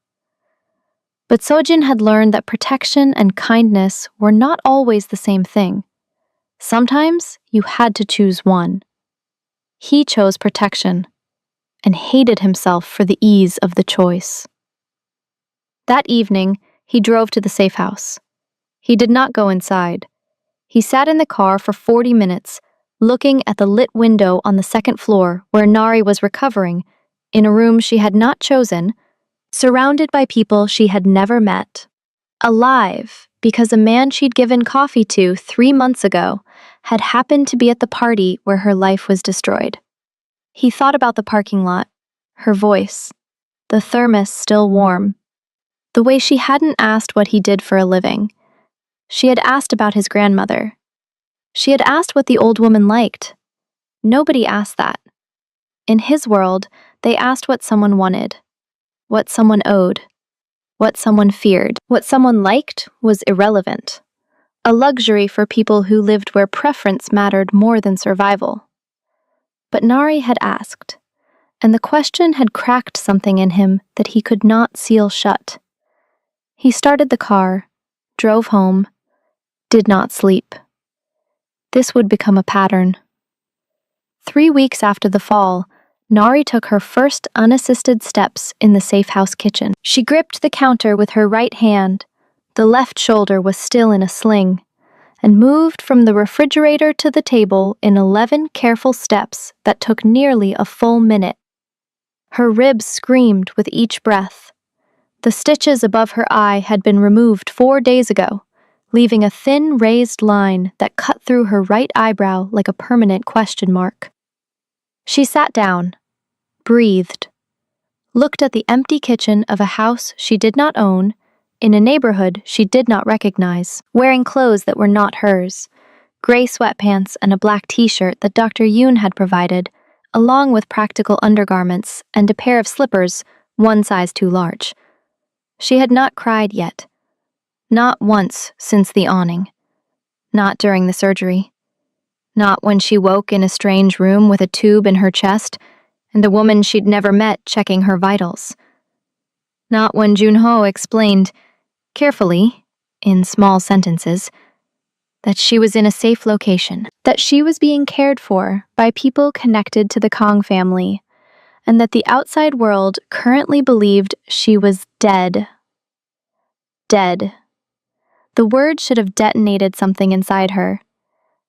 But Sojin had learned that protection and kindness were not always the same thing. Sometimes you had to choose one. He chose protection, and hated himself for the ease of the choice. That evening, he drove to the safe house. He did not go inside. He sat in the car for 40 minutes, looking at the lit window on the second floor where Nari was recovering, in a room she had not chosen, surrounded by people she had never met. Alive, because a man she'd given coffee to 3 months ago had happened to be at the party where her life was destroyed. He thought about the parking lot, her voice, the thermos still warm, the way she hadn't asked what he did for a living. She had asked about his grandmother. She had asked what the old woman liked. Nobody asked that. In his world, they asked what someone wanted, what someone owed, what someone feared. What someone liked was irrelevant, a luxury for people who lived where preference mattered more than survival. But Nari had asked, and the question had cracked something in him that he could not seal shut. He started the car, drove home, did not sleep. This would become a pattern. 3 weeks after the fall, Nari took her first unassisted steps in the safe house kitchen. She gripped the counter with her right hand, the left shoulder was still in a sling, and moved from the refrigerator to the table in 11 careful steps that took nearly a full minute. Her ribs screamed with each breath. The stitches above her eye had been removed 4 days ago, leaving a thin raised line that cut through her right eyebrow like a permanent question mark. She sat down, breathed, looked at the empty kitchen of a house she did not own, in a neighborhood she did not recognize, wearing clothes that were not hers, gray sweatpants and a black t-shirt that Dr. Yoon had provided, along with practical undergarments and a pair of slippers, 1 size too large. She had not cried yet. Not once since the awning. Not during the surgery. Not when she woke in a strange room with a tube in her chest and a woman she'd never met checking her vitals. Not when Junho explained, carefully, in small sentences, that she was in a safe location, that she was being cared for by people connected to the Kong family, and that the outside world currently believed she was dead. Dead. The word should have detonated something inside her.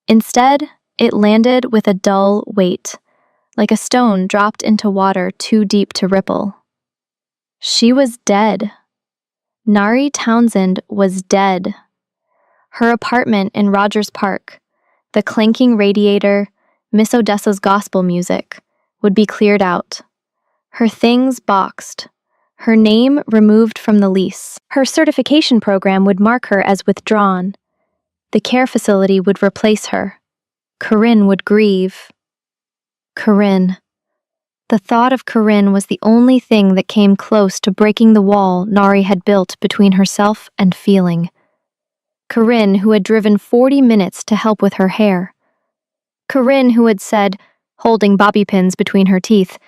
Instead, it landed with a dull weight, like a stone dropped into water too deep to ripple. She was dead. Nari Townsend was dead. Her apartment in Rogers Park, the clanking radiator, Miss Odessa's gospel music, would be cleared out. Her things boxed. Her name removed from the lease. Her certification program would mark her as withdrawn. The care facility would replace her. Corinne would grieve. Corinne. The thought of Corinne was the only thing that came close to breaking the wall Nari had built between herself and feeling. Corinne, who had driven 40 minutes to help with her hair. Corinne, who had said, holding bobby pins between her teeth,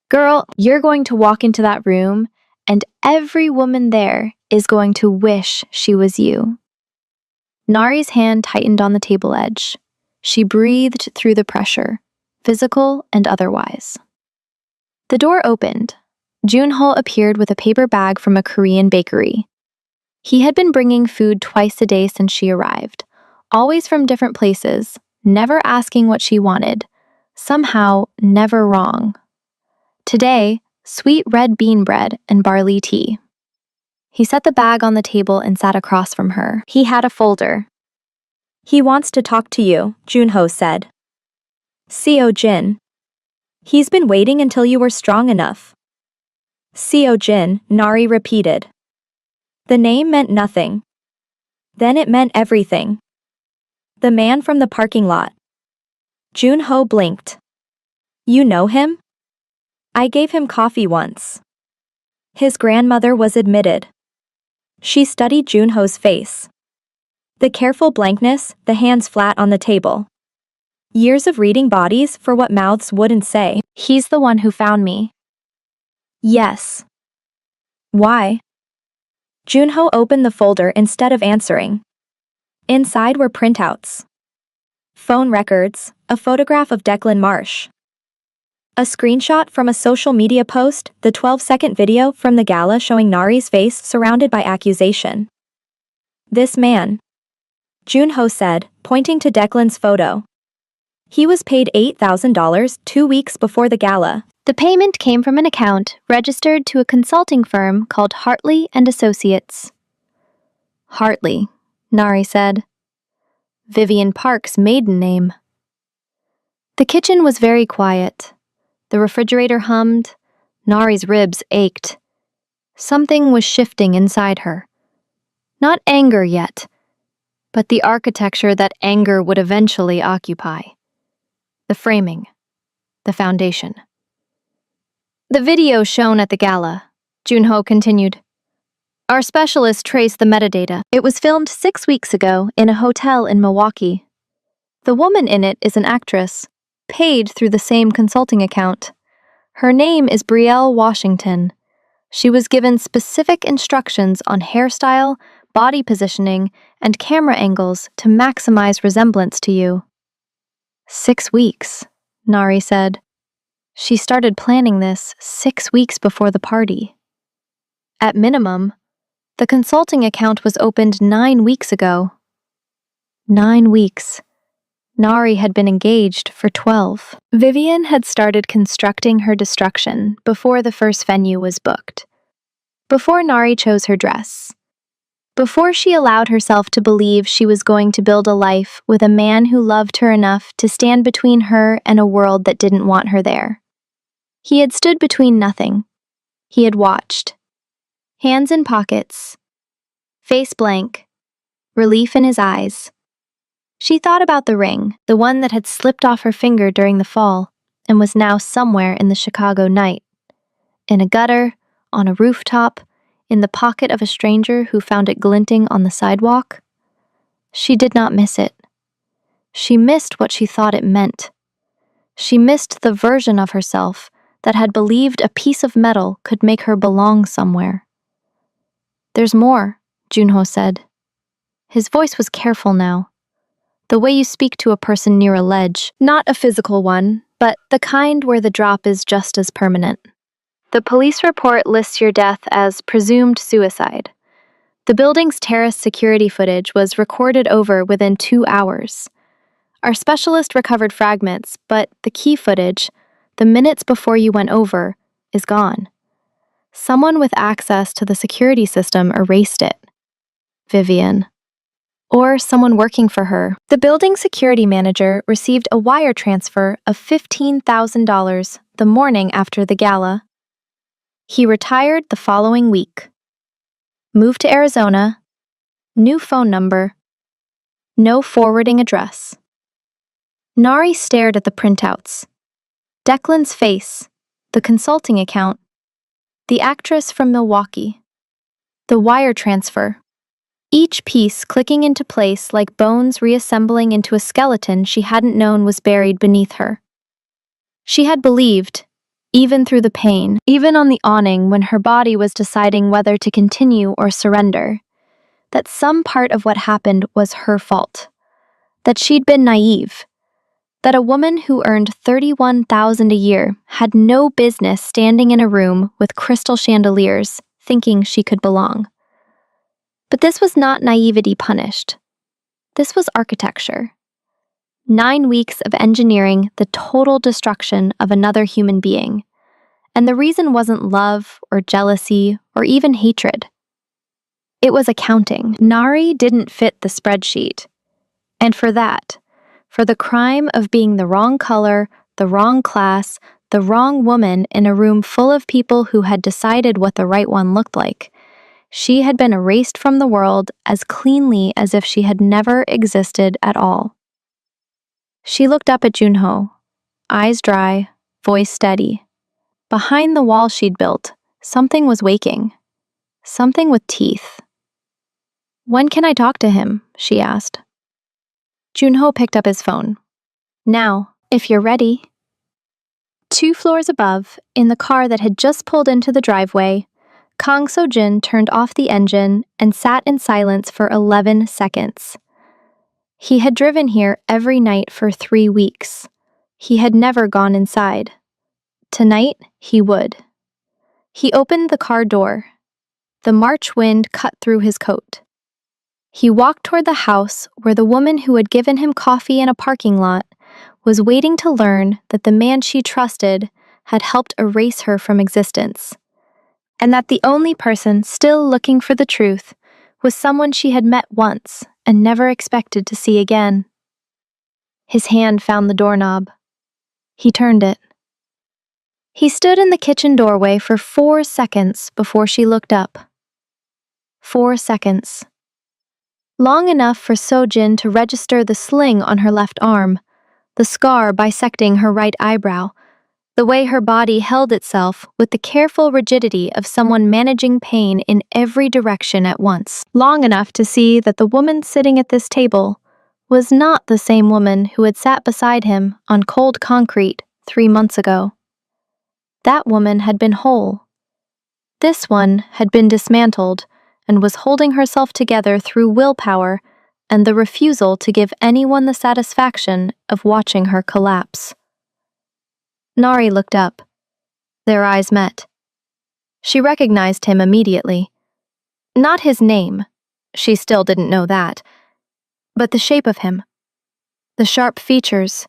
"Girl, you're going to walk into that room, and every woman there is going to wish she was you." Nari's hand tightened on the table edge. She breathed through the pressure, physical and otherwise. The door opened. Junho appeared with a paper bag from a Korean bakery. He had been bringing food twice a day since she arrived, always from different places, never asking what she wanted, somehow never wrong. Today, sweet red bean bread and barley tea. He set the bag on the table and sat across from her. He had a folder. "He wants to talk to you," Junho said. "Seo Jin. He's been waiting until you were strong enough." Seo Jin, Nari repeated. The name meant nothing. Then it meant everything. The man from the parking lot. Junho blinked. "You know him?" "I gave him coffee once." His grandmother was admitted. She studied Junho's face. The careful blankness, the hands flat on the table. Years of reading bodies for what mouths wouldn't say. "He's the one who found me." "Yes." "Why?" Junho opened the folder instead of answering. Inside were printouts. Phone records, a photograph of Declan Marsh. A screenshot from a social media post, the 12-second video from the gala showing Nari's face surrounded by accusation. "This man," Junho said, pointing to Declan's photo. He was paid $8,000 2 weeks before the gala. The payment came from an account registered to a consulting firm called Hartley and Associates. Hartley, Nari said. Vivian Park's maiden name. The kitchen was very quiet. The refrigerator hummed. Nari's ribs ached. Something was shifting inside her. Not anger yet, but the architecture that anger would eventually occupy. The framing. The foundation. The video shown at the gala, Junho continued. Our specialist traced the metadata. It was filmed 6 weeks ago in a hotel in Milwaukee. The woman in it is an actress, paid through the same consulting account. Her name is Brielle Washington. She was given specific instructions on hairstyle, body positioning, and camera angles to maximize resemblance to you. 6 weeks, Nari said. She started planning this 6 weeks before the party. At minimum, the consulting account was opened 9 weeks ago. 9 weeks. Nari had been engaged for 12. Vivian had started constructing her destruction before the first venue was booked. Before Nari chose her dress. Before she allowed herself to believe she was going to build a life with a man who loved her enough to stand between her and a world that didn't want her there. He had stood between nothing. He had watched. Hands in pockets. Face blank. Relief in his eyes. She thought about the ring, the one that had slipped off her finger during the fall, and was now somewhere in the Chicago night. In a gutter, on a rooftop, in the pocket of a stranger who found it glinting on the sidewalk. She did not miss it. She missed what she thought it meant. She missed the version of herself that had believed a piece of metal could make her belong somewhere. There's more, Junho said. His voice was careful now. The way you speak to a person near a ledge, not a physical one, but the kind where the drop is just as permanent. The police report lists your death as presumed suicide. The building's terrace security footage was recorded over within 2 hours. Our specialist recovered fragments, but the key footage, the minutes before you went over, is gone. Someone with access to the security system erased it. Vivian. Or someone working for her. The building security manager received a wire transfer of $15,000 the morning after the gala. He retired the following week. Moved to Arizona. New phone number. No forwarding address. Nari stared at the printouts. Declan's face, the consulting account, the actress from Milwaukee, the wire transfer. Each piece clicking into place like bones reassembling into a skeleton she hadn't known was buried beneath her. She had believed, even through the pain, even on the awning when her body was deciding whether to continue or surrender, that some part of what happened was her fault, that she'd been naive, that a woman who earned $31,000 a year had no business standing in a room with crystal chandeliers thinking she could belong. But this was not naivety punished. This was architecture. 9 weeks of engineering the total destruction of another human being. And the reason wasn't love or jealousy or even hatred. It was accounting. Nari didn't fit the spreadsheet. And for that, for the crime of being the wrong color, the wrong class, the wrong woman in a room full of people who had decided what the right one looked like, she had been erased from the world as cleanly as if she had never existed at all. She looked up at Junho, eyes dry, voice steady. Behind the wall she'd built, something was waking. Something with teeth. When can I talk to him? She asked. Junho picked up his phone. Now, if you're ready. 2 floors above, in the car that had just pulled into the driveway, Kang So-jin turned off the engine and sat in silence for 11 seconds. He had driven here every night for 3 weeks. He had never gone inside. Tonight, he would. He opened the car door. The March wind cut through his coat. He walked toward the house where the woman who had given him coffee in a parking lot was waiting to learn that the man she trusted had helped erase her from existence, and that the only person still looking for the truth was someone she had met once and never expected to see again. His hand found the doorknob. He turned it. He stood in the kitchen doorway for 4 seconds before she looked up. 4 seconds. Long enough for Sojin to register the sling on her left arm, the scar bisecting her right eyebrow, the way her body held itself with the careful rigidity of someone managing pain in every direction at once. Long enough to see that the woman sitting at this table was not the same woman who had sat beside him on cold concrete 3 months ago. That woman had been whole. This one had been dismantled and was holding herself together through willpower and the refusal to give anyone the satisfaction of watching her collapse. Nari looked up. Their eyes met. She recognized him immediately. Not his name, she still didn't know that, but the shape of him. The sharp features,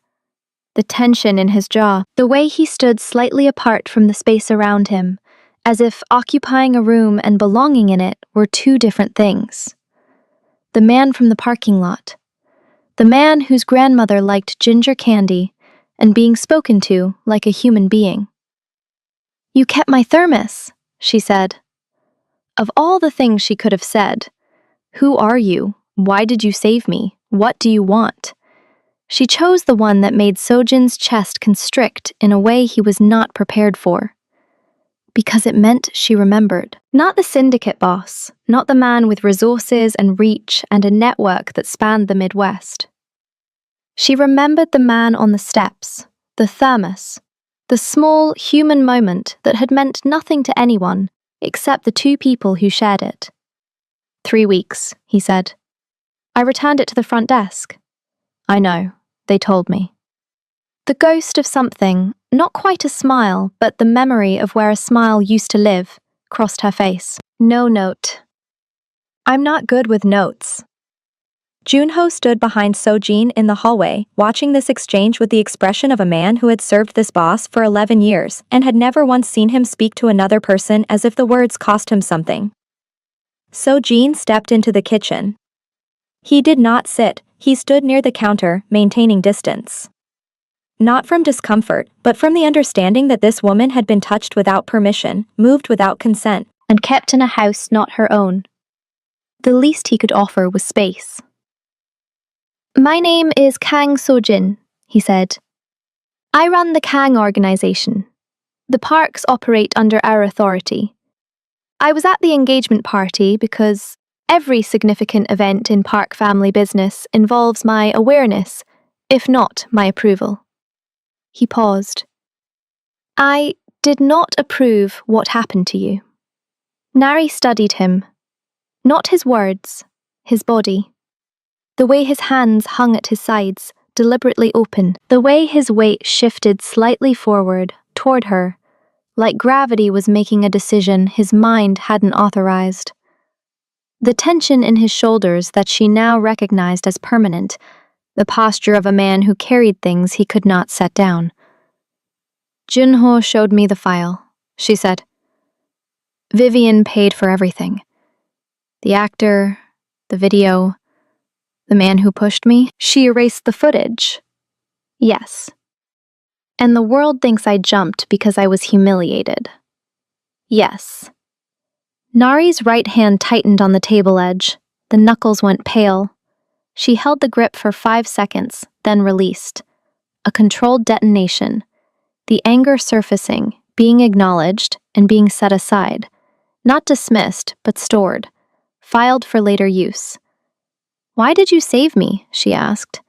the tension in his jaw, the way he stood slightly apart from the space around him, as if occupying a room and belonging in it were two different things. The man from the parking lot. The man whose grandmother liked ginger candy and being spoken to like a human being. "You kept my thermos," she said. Of all the things she could have said, "Who are you? Why did you save me? What do you want?" She chose the one that made Sojin's chest constrict in a way he was not prepared for. Because it meant she remembered. Not the syndicate boss, not the man with resources and reach and a network that spanned the Midwest. She remembered the man on the steps, the thermos, the small human moment that had meant nothing to anyone except the two people who shared it. 3 weeks, he said. I returned it to the front desk. I know, they told me. The ghost of something, not quite a smile, but the memory of where a smile used to live, crossed her face. No note. I'm not good with notes. Junho stood behind Sojin in the hallway, watching this exchange with the expression of a man who had served this boss for 11 years and had never once seen him speak to another person as if the words cost him something. Sojin stepped into the kitchen. He did not sit, he stood near the counter, maintaining distance. Not from discomfort, but from the understanding that this woman had been touched without permission, moved without consent, and kept in a house not her own. The least he could offer was space. My name is Kang Sojin, he said. I run the Kang organization. The parks operate under our authority. I was at the engagement party because every significant event in park family business involves my awareness, if not my approval. He paused. I did not approve what happened to you. Nari studied him. Not his words, his body. The way his hands hung at his sides, deliberately open. The way his weight shifted slightly forward, toward her, like gravity was making a decision his mind hadn't authorized. The tension in his shoulders that she now recognized as permanent, the posture of a man who carried things he could not set down. Junho showed me the file, she said. Vivian paid for everything. The actor, the video, the man who pushed me. She erased the footage. Yes. And the world thinks I jumped because I was humiliated. Yes. Nari's right hand tightened on the table edge. The knuckles went pale. She held the grip for 5 seconds, then released. A controlled detonation. The anger surfacing, being acknowledged, and being set aside. Not dismissed, but stored. Filed for later use. Why did you save me? She asked.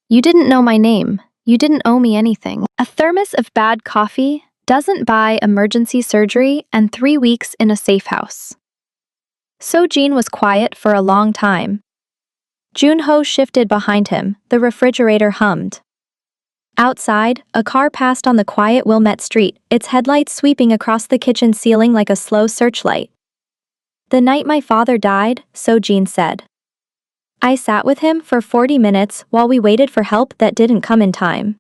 You didn't know my name. You didn't owe me anything. A thermos of bad coffee doesn't buy emergency surgery and 3 weeks in a safe house. Sojin was quiet for a long time. Junho shifted behind him, the refrigerator hummed. Outside, a car passed on the quiet Wilmette Street, its headlights sweeping across the kitchen ceiling like a slow searchlight. The night my father died, Sojin said. I sat with him for 40 minutes while we waited for help that didn't come in time.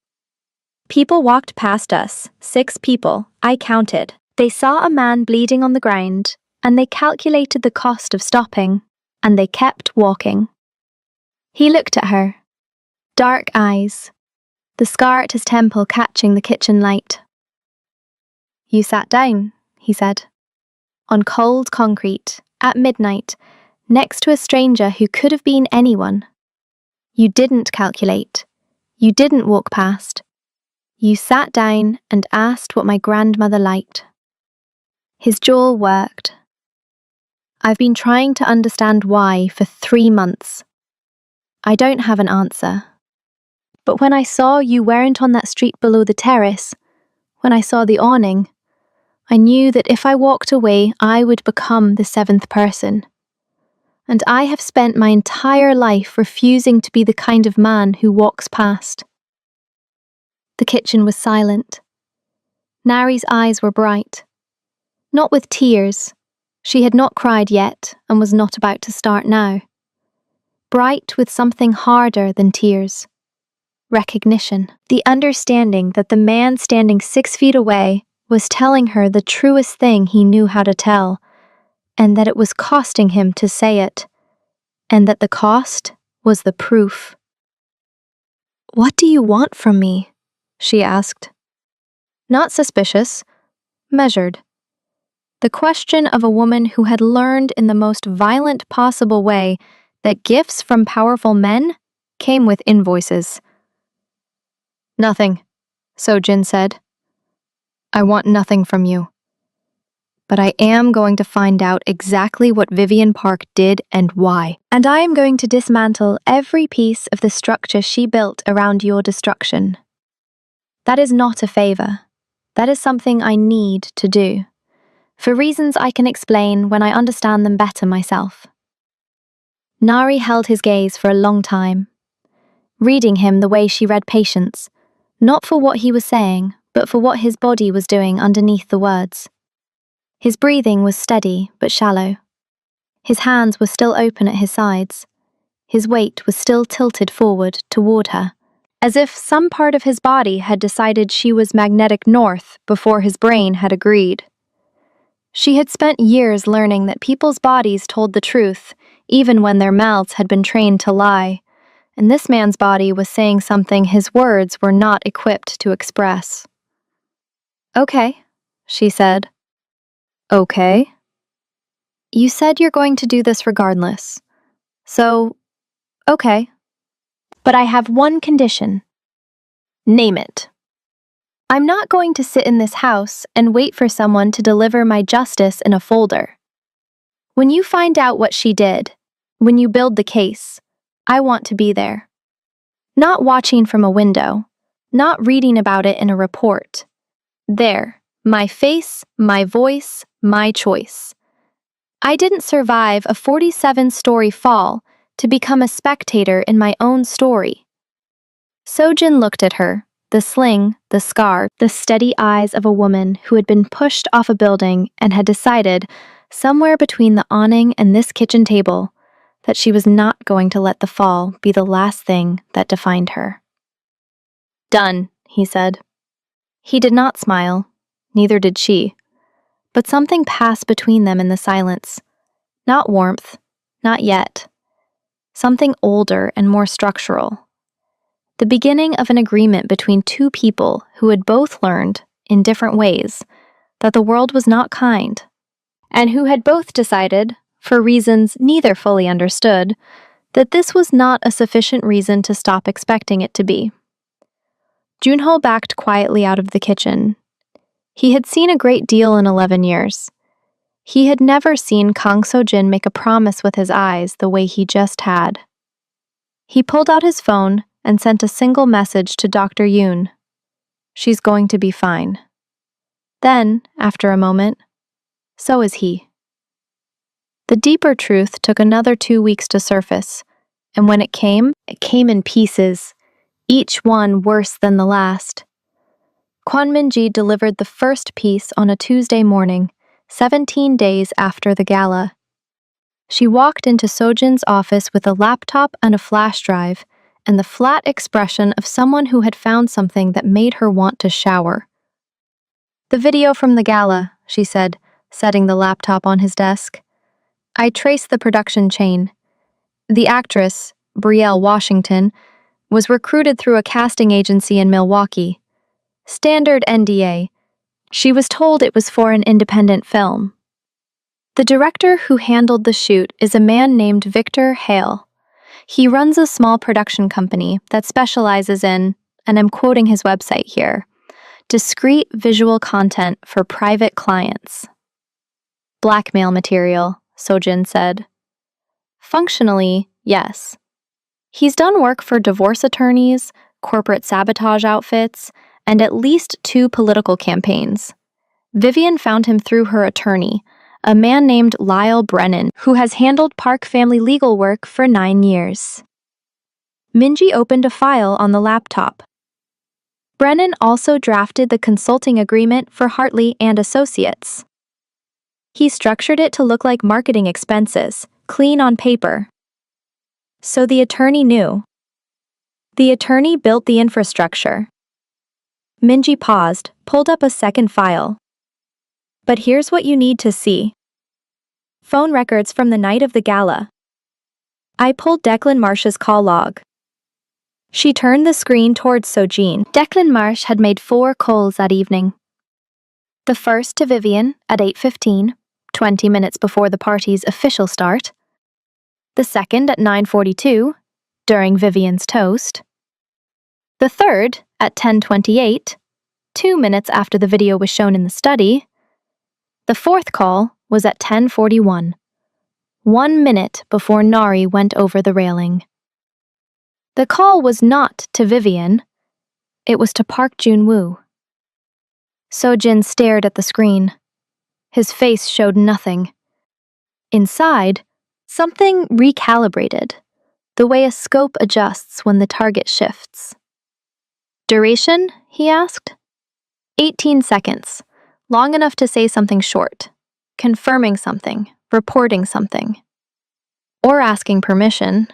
People walked past us, 6 people, I counted. They saw a man bleeding on the ground, and they calculated the cost of stopping, and they kept walking. He looked at her. Dark eyes, the scar at his temple catching the kitchen light. You sat down, he said, on cold concrete, at midnight, next to a stranger who could have been anyone. You didn't calculate. You didn't walk past. You sat down and asked what my grandmother liked. His jaw worked. I've been trying to understand why for 3 months. I don't have an answer. But when I saw you weren't on that street below the terrace, when I saw the awning, I knew that if I walked away, I would become the 7th person. And I have spent my entire life refusing to be the kind of man who walks past. The kitchen was silent. Nari's eyes were bright. Not with tears. She had not cried yet and was not about to start now. Bright with something harder than tears. Recognition. The understanding that the man standing 6 feet away was telling her the truest thing he knew how to tell, and that it was costing him to say it, and that the cost was the proof. What do you want from me? She asked. Not suspicious, measured. The question of a woman who had learned in the most violent possible way that gifts from powerful men came with invoices. Nothing, Sojin said. I want nothing from you. But I am going to find out exactly what Vivian Park did and why. And I am going to dismantle every piece of the structure she built around your destruction. That is not a favor. That is something I need to do, for reasons I can explain when I understand them better myself. Nari held his gaze for a long time, reading him the way she read patience, not for what he was saying, but for what his body was doing underneath the words. His breathing was steady but shallow. His hands were still open at his sides. His weight was still tilted forward toward her, as if some part of his body had decided she was magnetic north before his brain had agreed. She had spent years learning that people's bodies told the truth, even when their mouths had been trained to lie, and this man's body was saying something his words were not equipped to express. Okay, she said. Okay. You said you're going to do this regardless. So, okay. But I have one condition. Name it. I'm not going to sit in this house and wait for someone to deliver my justice in a folder. When you find out what she did, when you build the case, I want to be there. Not watching from a window, not reading about it in a report. There, my face, my voice, my choice. I didn't survive a 47-story fall to become a spectator in my own story. Sojin looked at her, the sling, the scar, the steady eyes of a woman who had been pushed off a building and had decided, somewhere between the awning and this kitchen table, that she was not going to let the fall be the last thing that defined her. Done, he said. He did not smile, neither did she, but something passed between them in the silence. Not warmth, not yet. Something older and more structural. The beginning of an agreement between two people who had both learned, in different ways, that the world was not kind, and who had both decided, for reasons neither fully understood, that this was not a sufficient reason to stop expecting it to be. Junho backed quietly out of the kitchen. He had seen a great deal in 11 years. He had never seen Kang So-jin make a promise with his eyes the way he just had. He pulled out his phone and sent a single message to Dr. Yoon. She's going to be fine. Then, after a moment, so is he. The deeper truth took another 2 weeks to surface, and when it came in pieces, each one worse than the last. Kwon Min-ji delivered the first piece on a Tuesday morning, 17 days after the gala. She walked into Sojin's office with a laptop and a flash drive, and the flat expression of someone who had found something that made her want to shower. "The video from the gala," she said, setting the laptop on his desk. "I traced the production chain. The actress, Brielle Washington, was recruited through a casting agency in Milwaukee. Standard NDA. She was told it was for an independent film. The director who handled the shoot is a man named Victor Hale. He runs a small production company that specializes in, and I'm quoting his website here, discrete visual content for private clients." "Blackmail material," Sojin said. "Functionally, yes. He's done work for divorce attorneys, corporate sabotage outfits, and at least 2 political campaigns. Vivian found him through her attorney, a man named Lyle Brennan, who has handled Park family legal work for 9 years. Minji opened a file on the laptop. Brennan also drafted the consulting agreement for Hartley and Associates. He structured it to look like marketing expenses, clean on paper. So the attorney knew. The attorney built the infrastructure. Minji paused, pulled up a second file. "But here's what you need to see. Phone records from the night of the gala." I pulled Declan Marsh's call log. She turned the screen towards Sojin. Declan Marsh had made 4 calls that evening. The first to Vivian at 8:15, 20 minutes before the party's official start. The second at 9:42, during Vivian's toast. The third at 10:28, 2 minutes after the video was shown in the study. The fourth call was at 10:41, 1 minute before Nari went over the railing. The call was not to Vivian. It was to Park Jun-woo. Sojin stared at the screen. His face showed nothing. Inside, something recalibrated, the way a scope adjusts when the target shifts. "Duration?" he asked. 18 seconds, long enough to say something short, confirming something, reporting something. Or asking permission.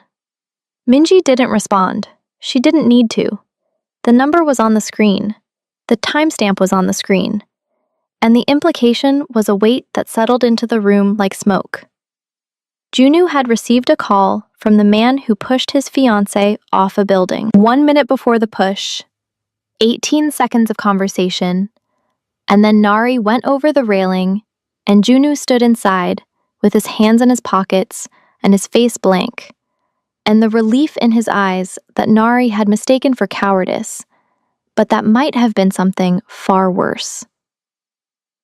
Minji didn't respond. She didn't need to. The number was on the screen. The timestamp was on the screen. And the implication was a weight that settled into the room like smoke. Junwoo had received a call from the man who pushed his fiancée off a building. 1 minute before the push, 18 seconds of conversation, and then Nari went over the railing, and Junwoo stood inside with his hands in his pockets and his face blank, and the relief in his eyes that Nari had mistaken for cowardice, but that might have been something far worse.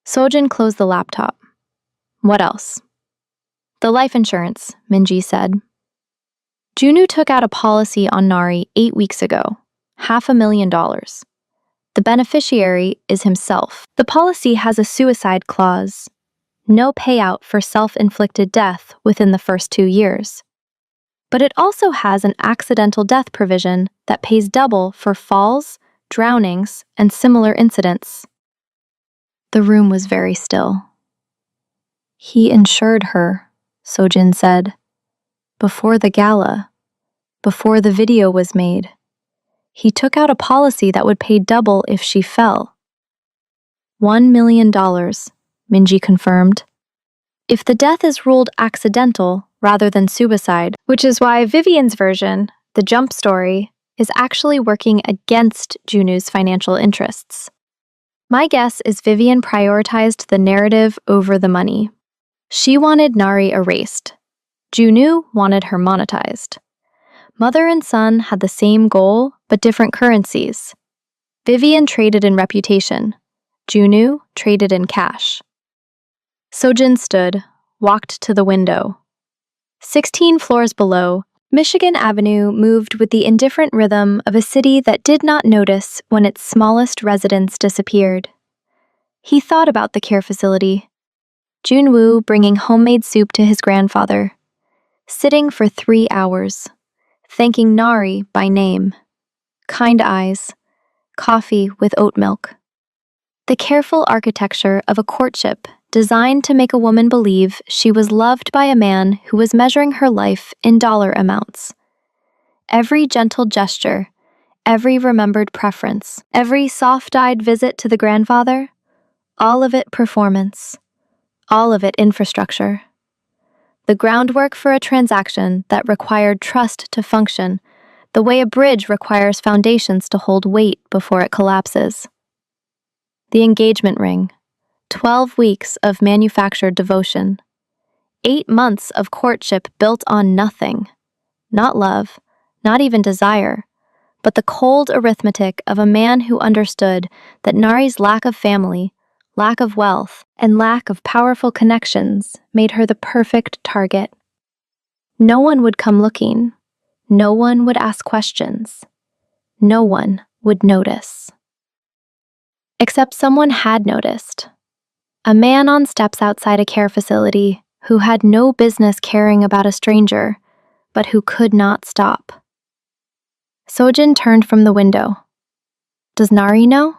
Sojin closed the laptop. "What else?" "The life insurance," Minji said. Junwoo took out a policy on Nari 8 weeks ago, $500,000. The beneficiary is himself. The policy has a suicide clause, no payout for self-inflicted death within the first 2 years. But it also has an accidental death provision that pays double for falls, drownings, and similar incidents. The room was very still. "He insured her," Sojin said. "Before the gala, before the video was made. He took out a policy that would pay double if she fell." $1 million, Minji confirmed. If the death is ruled accidental rather than suicide, which is why Vivian's version, the jump story, is actually working against Junwoo's financial interests. My guess is Vivian prioritized the narrative over the money. She wanted Nari erased. Junwoo wanted her monetized. Mother and son had the same goal, but different currencies. Vivian traded in reputation. Junwoo traded in cash. Sojin stood, walked to the window. 16 floors below, Michigan Avenue moved with the indifferent rhythm of a city that did not notice when its smallest residents disappeared. He thought about the care facility. Junwoo bringing homemade soup to his grandfather. Sitting for 3 hours. Thanking Nari by name. Kind eyes. Coffee with oat milk. The careful architecture of a courtship designed to make a woman believe she was loved by a man who was measuring her life in dollar amounts. Every gentle gesture, every remembered preference, every soft-eyed visit to the grandfather, all of it performance, all of it infrastructure. The groundwork for a transaction that required trust to function, the way a bridge requires foundations to hold weight before it collapses. The engagement ring, 12 weeks of manufactured devotion, 8 months of courtship built on nothing, not love, not even desire, but the cold arithmetic of a man who understood that Nari's lack of family, lack of wealth, and lack of powerful connections made her the perfect target. No one would come looking. No one would ask questions. No one would notice. Except someone had noticed. A man on steps outside a care facility who had no business caring about a stranger, but who could not stop. Sojin turned from the window. Does Nari know?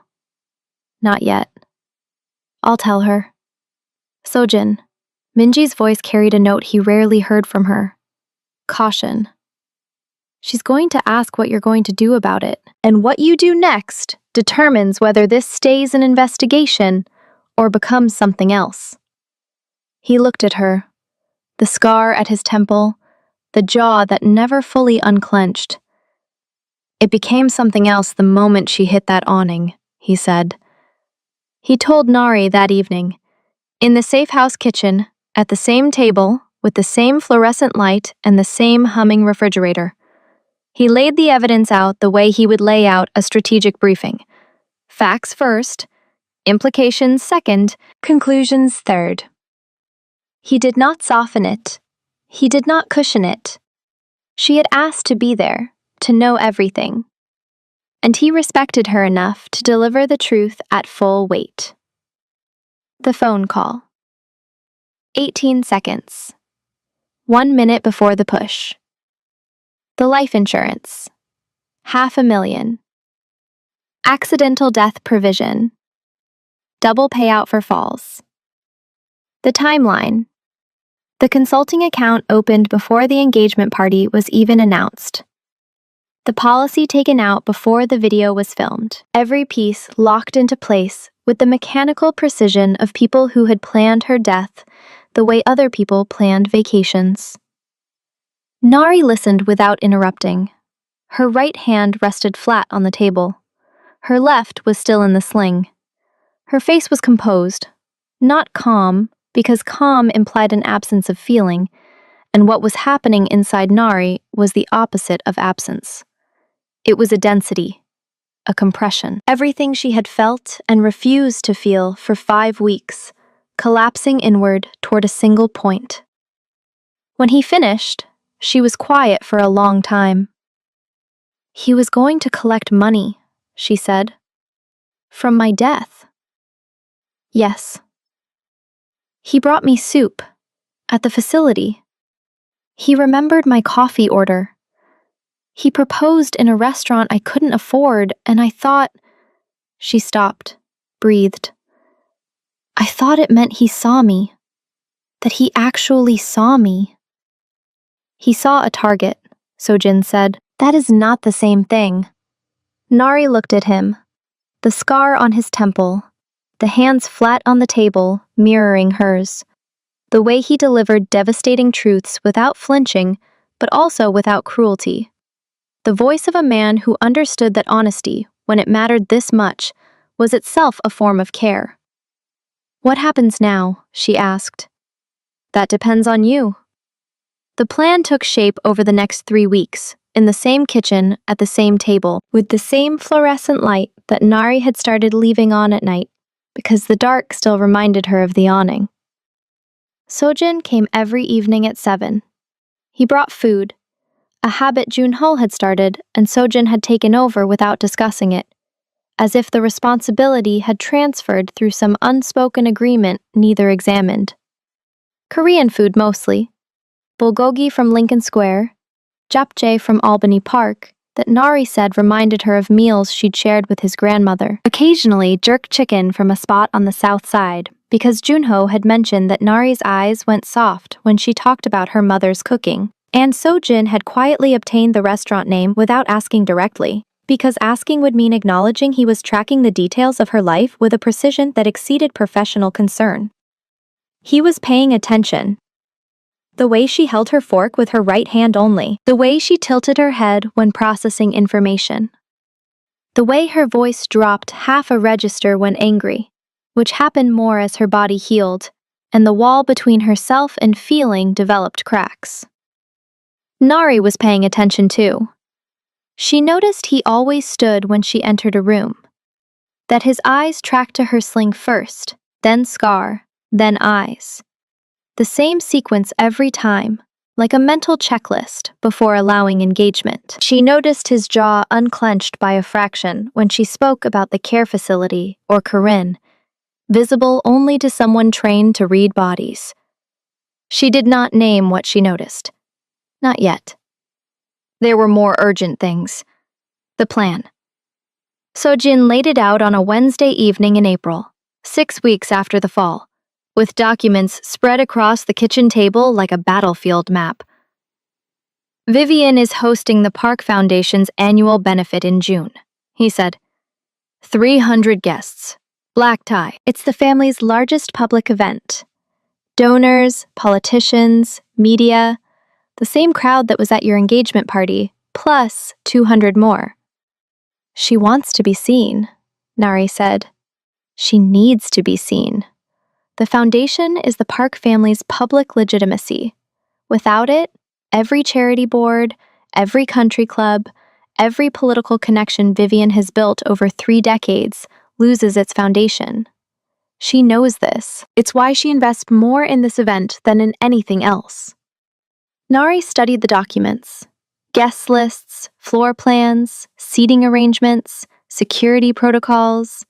Not yet. I'll tell her. Sojin. Minji's voice carried a note he rarely heard from her. Caution. She's going to ask what you're going to do about it, and what you do next determines whether this stays an investigation or becomes something else. He looked at her, the scar at his temple, the jaw that never fully unclenched. It became something else the moment she hit that awning, he said. He told Nari that evening, in the safe house kitchen, at the same table, with the same fluorescent light and the same humming refrigerator. He laid the evidence out the way he would lay out a strategic briefing. Facts first, implications second, conclusions third. He did not soften it. He did not cushion it. She had asked to be there, to know everything. And he respected her enough to deliver the truth at full weight. The phone call. 18 seconds. 1 minute before the push. The life insurance. $500,000. Accidental death provision. Double payout for falls. The timeline. The consulting account opened before the engagement party was even announced. The policy taken out before the video was filmed. Every piece locked into place with the mechanical precision of people who had planned her death the way other people planned vacations. Nari listened without interrupting. Her right hand rested flat on the table. Her left was still in the sling. Her face was composed, not calm, because calm implied an absence of feeling, and what was happening inside Nari was the opposite of absence. It was a density, a compression. Everything she had felt and refused to feel for 5 weeks, collapsing inward toward a single point. When he finished, she was quiet for a long time. He was going to collect money, she said. From my death. Yes. He brought me soup at the facility. He remembered my coffee order. He proposed in a restaurant I couldn't afford, and I thought... She stopped, breathed. I thought it meant he saw me. That he actually saw me. He saw a target, Sojin said. That is not the same thing. Nari looked at him. The scar on his temple, the hands flat on the table, mirroring hers. The way he delivered devastating truths without flinching, but also without cruelty. The voice of a man who understood that honesty, when it mattered this much, was itself a form of care. What happens now? She asked. That depends on you. The plan took shape over the next 3 weeks, in the same kitchen, at the same table, with the same fluorescent light that Nari had started leaving on at night, because the dark still reminded her of the awning. Sojin came every evening at 7. He brought food, a habit Junho had started and Sojin had taken over without discussing it, as if the responsibility had transferred through some unspoken agreement neither examined. Korean food mostly. Bulgogi from Lincoln Square, japchae from Albany Park, that Nari said reminded her of meals she'd shared with his grandmother. Occasionally jerk chicken from a spot on the south side, because Junho had mentioned that Nari's eyes went soft when she talked about her mother's cooking. And Sojin had quietly obtained the restaurant name without asking directly, because asking would mean acknowledging he was tracking the details of her life with a precision that exceeded professional concern. He was paying attention. The way she held her fork with her right hand only, the way she tilted her head when processing information, the way her voice dropped half a register when angry, which happened more as her body healed, and the wall between herself and feeling developed cracks. Nari was paying attention too. She noticed he always stood when she entered a room, that his eyes tracked to her sling first, then scar, then eyes. The same sequence every time, like a mental checklist before allowing engagement. She noticed his jaw unclenched by a fraction when she spoke about the care facility or Corinne, visible only to someone trained to read bodies. She did not name what she noticed. Not yet. There were more urgent things. The plan. Sojin laid it out on a Wednesday evening in April, 6 weeks after the fall, with documents spread across the kitchen table like a battlefield map. Vivian is hosting the Park Foundation's annual benefit in June, he said. 300 guests. Black tie. It's the family's largest public event. Donors, politicians, media, the same crowd that was at your engagement party, plus 200 more. She wants to be seen, Nari said. She needs to be seen. The foundation is the Park family's public legitimacy. Without it, every charity board, every country club, every political connection Vivian has built over 3 decades loses its foundation. She knows this. It's why she invests more in this event than in anything else. Nari studied the documents. Guest lists, floor plans, seating arrangements, security protocols,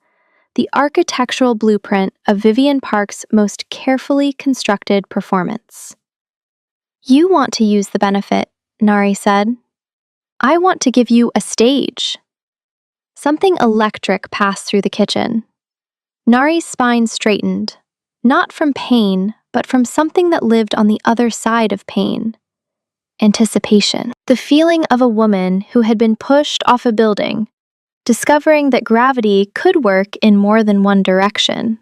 the architectural blueprint of Vivian Park's most carefully constructed performance. You want to use the benefit, Nari said. I want to give you a stage. Something electric passed through the kitchen. Nari's spine straightened, not from pain, but from something that lived on the other side of pain. Anticipation. The feeling of a woman who had been pushed off a building, discovering that gravity could work in more than one direction.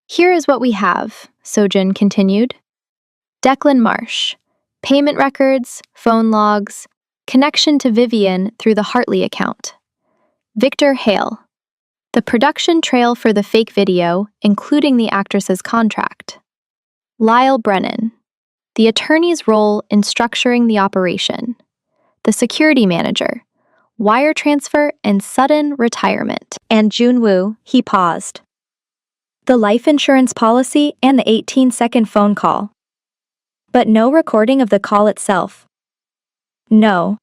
Here is what we have, Sojin continued. Declan Marsh. Payment records, phone logs, connection to Vivian through the Hartley account. Victor Hale. The production trail for the fake video, including the actress's contract. Lyle Brennan. The attorney's role in structuring the operation. The security manager. Wire transfer and sudden retirement. And Junwoo, he paused. The life insurance policy and the 18-second phone call. But no recording of the call itself. No.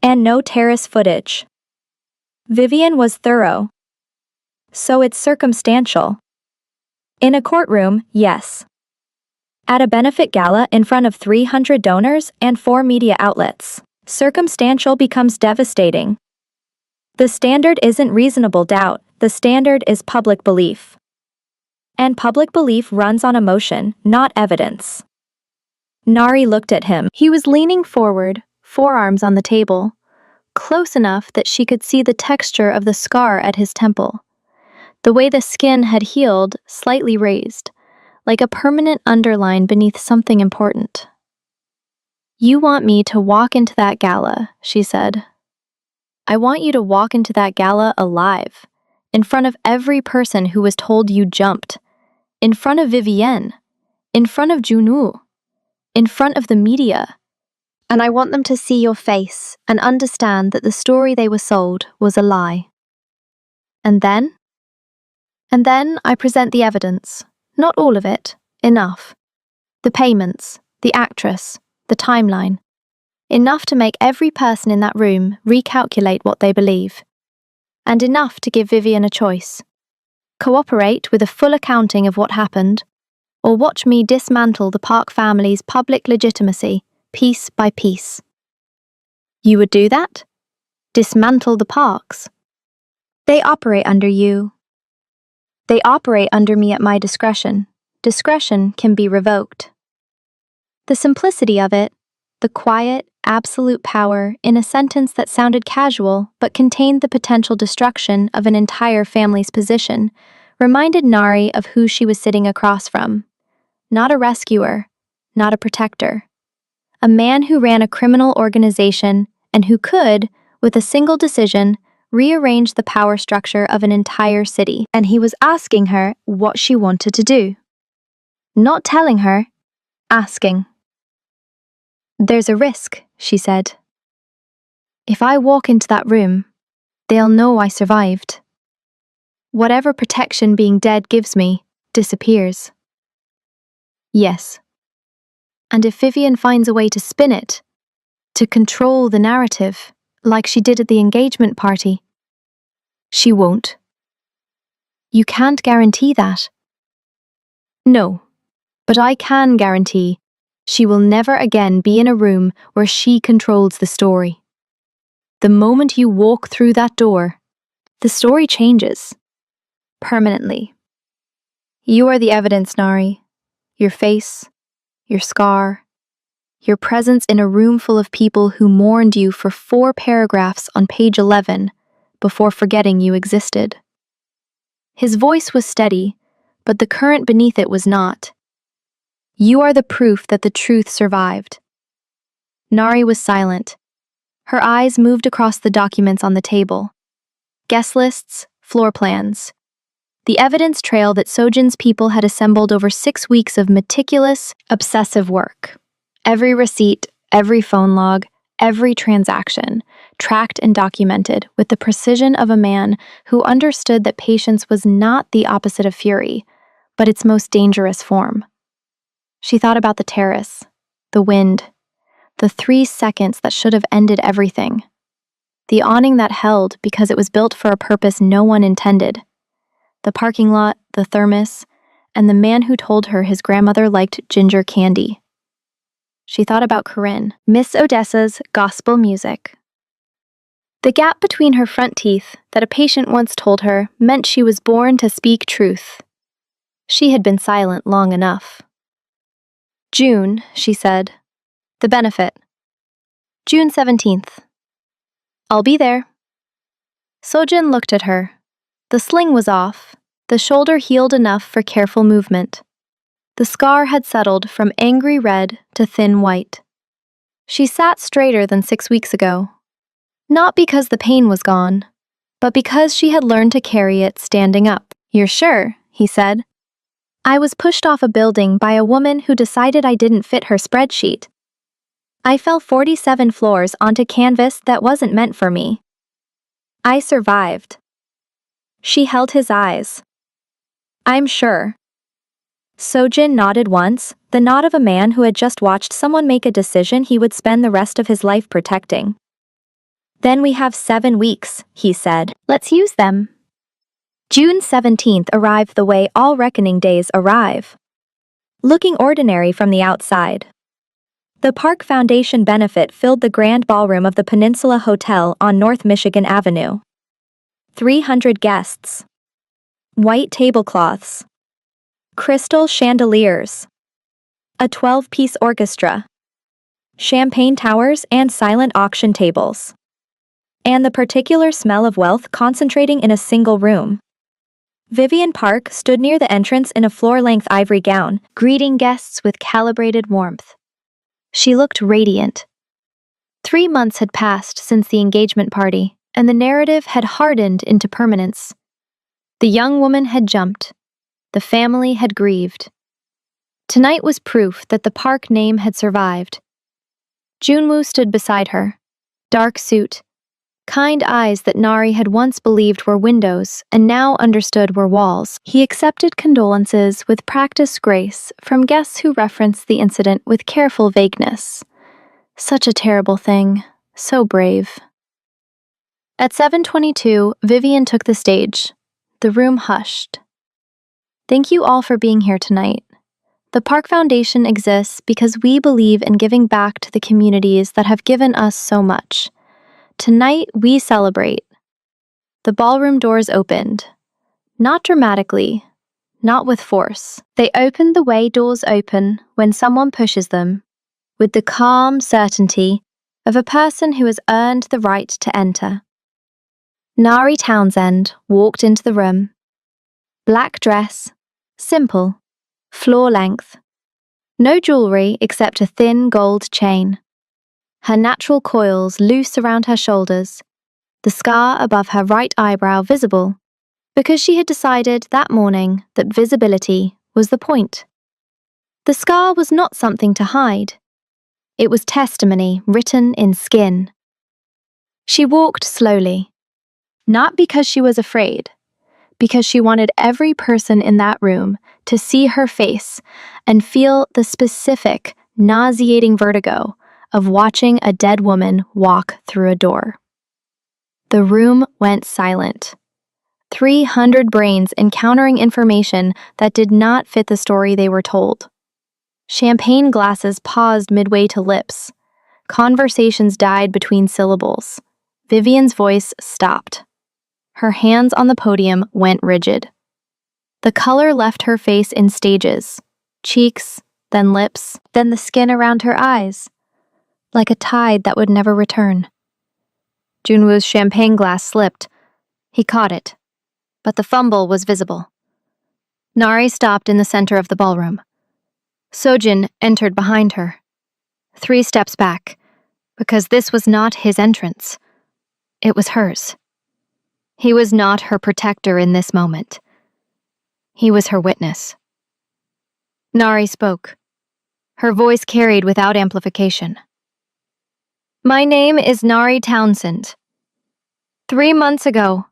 And no terrace footage. Vivian was thorough. So it's circumstantial. In a courtroom, yes. At a benefit gala in front of 300 donors and 4 media outlets, circumstantial becomes devastating. The standard isn't reasonable doubt, the standard is public belief. And public belief runs on emotion, not evidence. Nari looked at him. He was leaning forward, forearms on the table, close enough that she could see the texture of the scar at his temple. The way the skin had healed, slightly raised, like a permanent underline beneath something important. You want me to walk into that gala, she said. I want you to walk into that gala alive, in front of every person who was told you jumped, in front of Vivienne, in front of Junwoo, in front of the media. And I want them to see your face and understand that the story they were sold was a lie. And then I present the evidence. Not all of it. Enough. The payments, the actress, the timeline. Enough to make every person in that room recalculate what they believe. And enough to give Vivian a choice. Cooperate with a full accounting of what happened, or watch me dismantle the Park family's public legitimacy, piece by piece. You would do that? Dismantle the Parks? They operate under you. They operate under me at my discretion. Discretion can be revoked. The simplicity of it, The quiet, absolute power in a sentence that sounded casual but contained the potential destruction of an entire family's position reminded Nari of who she was sitting across from. Not a rescuer, not a protector. A man who ran a criminal organization and who could, with a single decision, rearrange the power structure of an entire city. And he was asking her what she wanted to do. Not telling her, asking. "There's a risk," she said. "If I walk into that room, they'll know I survived. Whatever protection being dead gives me disappears." "Yes. And if Vivian finds a way to spin it, to control the narrative, like she did at the engagement party?" "She won't." "You can't guarantee that." "No, but I can guarantee she will never again be in a room where she controls the story. The moment you walk through that door, the story changes. Permanently. You are the evidence, Nari. Your face, your scar, your presence in a room full of people who mourned you for 4 paragraphs on page 11 before forgetting you existed. His voice was steady, but the current beneath it was not. You are the proof that the truth survived. Nari was silent. Her eyes moved across the documents on the table. Guest lists, floor plans. The evidence trail that Sojin's people had assembled over 6 weeks of meticulous, obsessive work. Every receipt, every phone log, every transaction, tracked and documented with the precision of a man who understood that patience was not the opposite of fury, but its most dangerous form. She thought about the terrace, the wind, the 3 seconds that should have ended everything. The awning that held because it was built for a purpose no one intended. The parking lot, the thermos, and the man who told her his grandmother liked ginger candy. She thought about Corinne, Miss Odessa's gospel music. The gap between her front teeth that a patient once told her meant she was born to speak truth. She had been silent long enough. "June," she said. "The benefit. June 17th. I'll be there." Sojin looked at her. The sling was off, the shoulder healed enough for careful movement. The scar had settled from angry red to thin white. She sat straighter than 6 weeks ago. Not because the pain was gone, but because she had learned to carry it standing up. "You're sure?" he said. "I was pushed off a building by a woman who decided I didn't fit her spreadsheet. I fell 47 floors onto canvas that wasn't meant for me. I survived." She held his eyes. "I'm sure." Sojin nodded once, the nod of a man who had just watched someone make a decision he would spend the rest of his life protecting. "Then we have 7 weeks, he said. "Let's use them." June 17th arrived the way all reckoning days arrive. Looking ordinary from the outside. The Park Foundation benefit filled the grand ballroom of the Peninsula Hotel on North Michigan Avenue. 300 guests. White tablecloths. Crystal chandeliers. A 12-piece orchestra. Champagne towers and silent auction tables. And the particular smell of wealth concentrating in a single room. Vivian Park stood near the entrance in a floor-length ivory gown, greeting guests with calibrated warmth. She looked radiant. 3 months had passed since the engagement party, and the narrative had hardened into permanence. The young woman had jumped. The family had grieved. Tonight was proof that the Park name had survived. Junwoo stood beside her. Dark suit. Kind eyes that Nari had once believed were windows and now understood were walls. He accepted condolences with practiced grace from guests who referenced the incident with careful vagueness. Such a terrible thing. So brave. At 7:22, Vivian took the stage. The room hushed. "Thank you all for being here tonight. The Park Foundation exists because we believe in giving back to the communities that have given us so much. Tonight, we celebrate." The ballroom doors opened. Not dramatically, not with force. They opened the way doors open when someone pushes them. with the calm certainty of a person who has earned the right to enter. Nari Townsend walked into the room. Black dress, simple, floor length. No jewelry except a thin gold chain. Her natural coils loose around her shoulders, the scar above her right eyebrow visible, because she had decided that morning that visibility was the point. The scar was not something to hide. It was testimony written in skin. She walked slowly, not because she was afraid, because she wanted every person in that room to see her face and feel the specific, nauseating vertigo of watching a dead woman walk through a door. The room went silent. 300 brains encountering information that did not fit the story they were told. Champagne glasses paused midway to lips. Conversations died between syllables. Vivian's voice stopped. Her hands on the podium went rigid. The color left her face in stages, cheeks, then lips, then the skin around her eyes, like a tide that would never return. Junwoo's champagne glass slipped. He caught it, but the fumble was visible. Nari stopped in the center of the ballroom. Sojin entered behind her, 3 steps back, because this was not his entrance. It was hers. He was not her protector in this moment. He was her witness. Nari spoke. Her voice carried without amplification. My name is Nari Townsend. 3 months ago,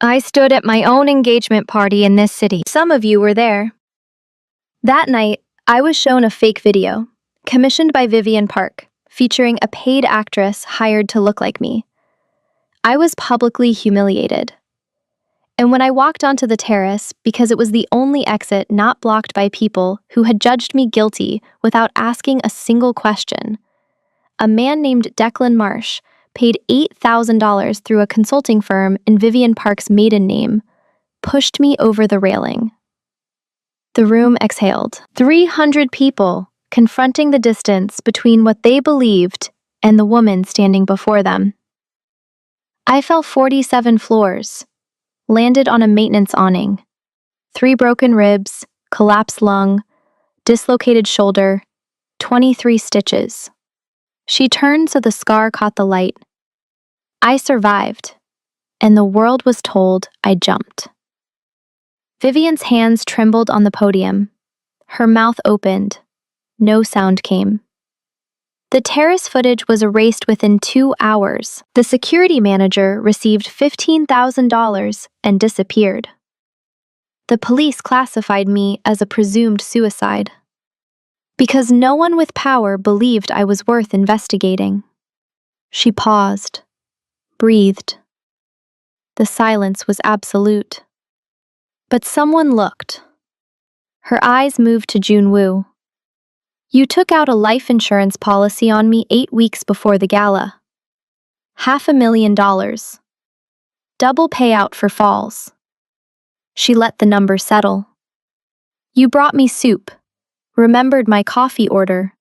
I stood at my own engagement party in this city. Some of you were there. That night, I was shown a fake video, commissioned by Vivian Park, featuring a paid actress hired to look like me. I was publicly humiliated. And when I walked onto the terrace, because it was the only exit not blocked by people who had judged me guilty without asking a single question, a man named Declan Marsh paid $8,000 through a consulting firm in Vivian Park's maiden name, pushed me over the railing. The room exhaled. 300 people confronting the distance between what they believed and the woman standing before them. I fell 47 floors, landed on a maintenance awning. 3 broken ribs, collapsed lung, dislocated shoulder, 23 stitches. She turned so the scar caught the light. I survived, and the world was told I jumped. Vivian's hands trembled on the podium. Her mouth opened. No sound came. The terrace footage was erased within 2 hours. The security manager received $15,000 and disappeared. The police classified me as a presumed suicide, because no one with power believed I was worth investigating. She paused, breathed. The silence was absolute. But someone looked. Her eyes moved to Junwoo. You took out a life insurance policy on me 8 weeks before the gala. $500,000. Double payout for falls. She let the number settle. You brought me soup, remembered my coffee order.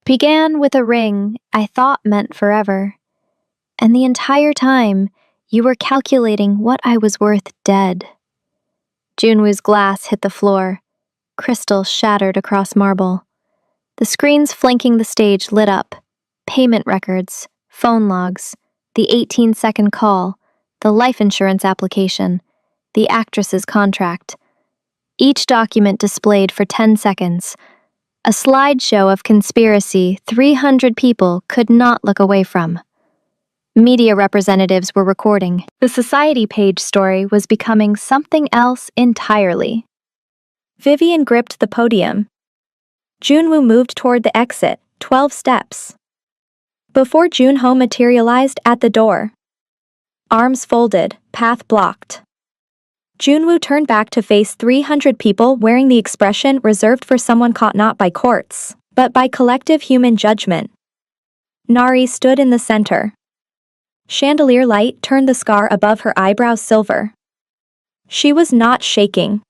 Began with a ring I thought meant forever. And the entire time, you were calculating what I was worth dead. Junwoo's glass hit the floor. Crystal shattered across marble. The screens flanking the stage lit up. Payment records, phone logs, the 18-second call, the life insurance application, the actress's contract. Each document displayed for 10 seconds. A slideshow of conspiracy 300 people could not look away from. Media representatives were recording. The Society page story was becoming something else entirely. Vivian gripped the podium. Junwoo moved toward the exit, 12 steps. Before Junho materialized at the door. Arms folded, path blocked. Junwoo turned back to face 300 people wearing the expression reserved for someone caught not by courts, but by collective human judgment. Nari stood in the center. Chandelier light turned the scar above her eyebrows silver. She was not shaking.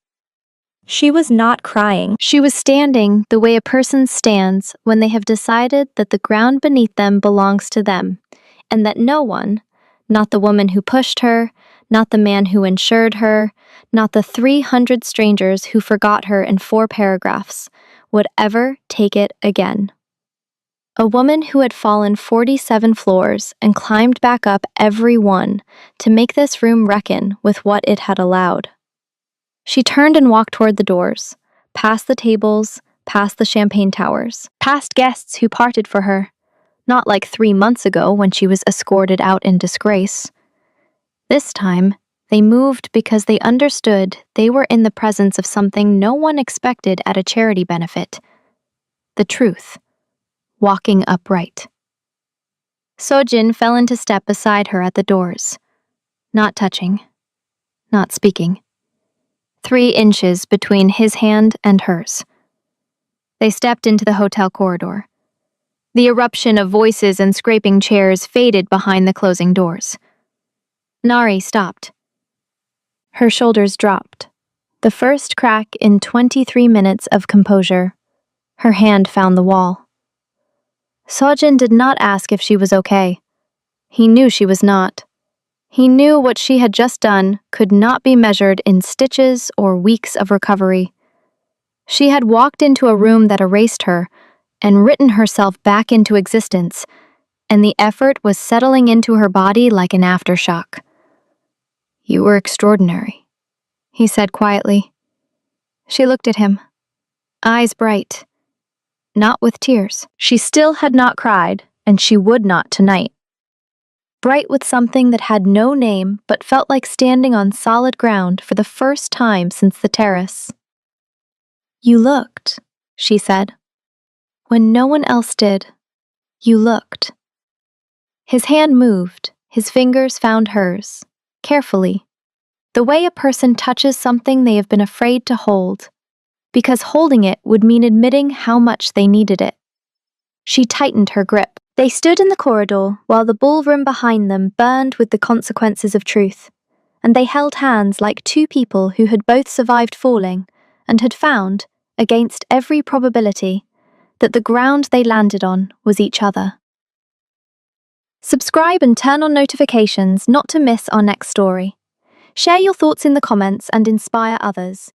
She was not crying. She was standing the way a person stands when they have decided that the ground beneath them belongs to them, and that no one, not the woman who pushed her, not the man who insured her, not the 300 strangers who forgot her in 4 paragraphs, would ever take it again. A woman who had fallen 47 floors and climbed back up every one to make this room reckon with what it had allowed. She turned and walked toward the doors, past the tables, past the champagne towers, past guests who parted for her, not like 3 months ago when she was escorted out in disgrace. This time, they moved because they understood they were in the presence of something no one expected at a charity benefit: the truth. Walking upright. Sojin fell into step beside her at the doors, not touching, not speaking. 3 inches between his hand and hers. They stepped into the hotel corridor. The eruption of voices and scraping chairs faded behind the closing doors. Nari stopped. Her shoulders dropped. The first crack in 23 minutes of composure. Her hand found the wall. Sojin did not ask if she was okay. He knew she was not. He knew what she had just done could not be measured in stitches or weeks of recovery. She had walked into a room that erased her and written herself back into existence, and the effort was settling into her body like an aftershock. "You were extraordinary," he said quietly. She looked at him, eyes bright. Not with tears. She still had not cried, and she would not tonight. Bright with something that had no name but felt like standing on solid ground for the first time since the terrace. "You looked," she said. "When no one else did, you looked." His hand moved, his fingers found hers, carefully, the way a person touches something they have been afraid to hold, because holding it would mean admitting how much they needed it. She tightened her grip. They stood in the corridor while the ballroom behind them burned with the consequences of truth, and they held hands like 2 people who had both survived falling and had found, against every probability, that the ground they landed on was each other. Subscribe and turn on notifications not to miss our next story. Share your thoughts in the comments and inspire others.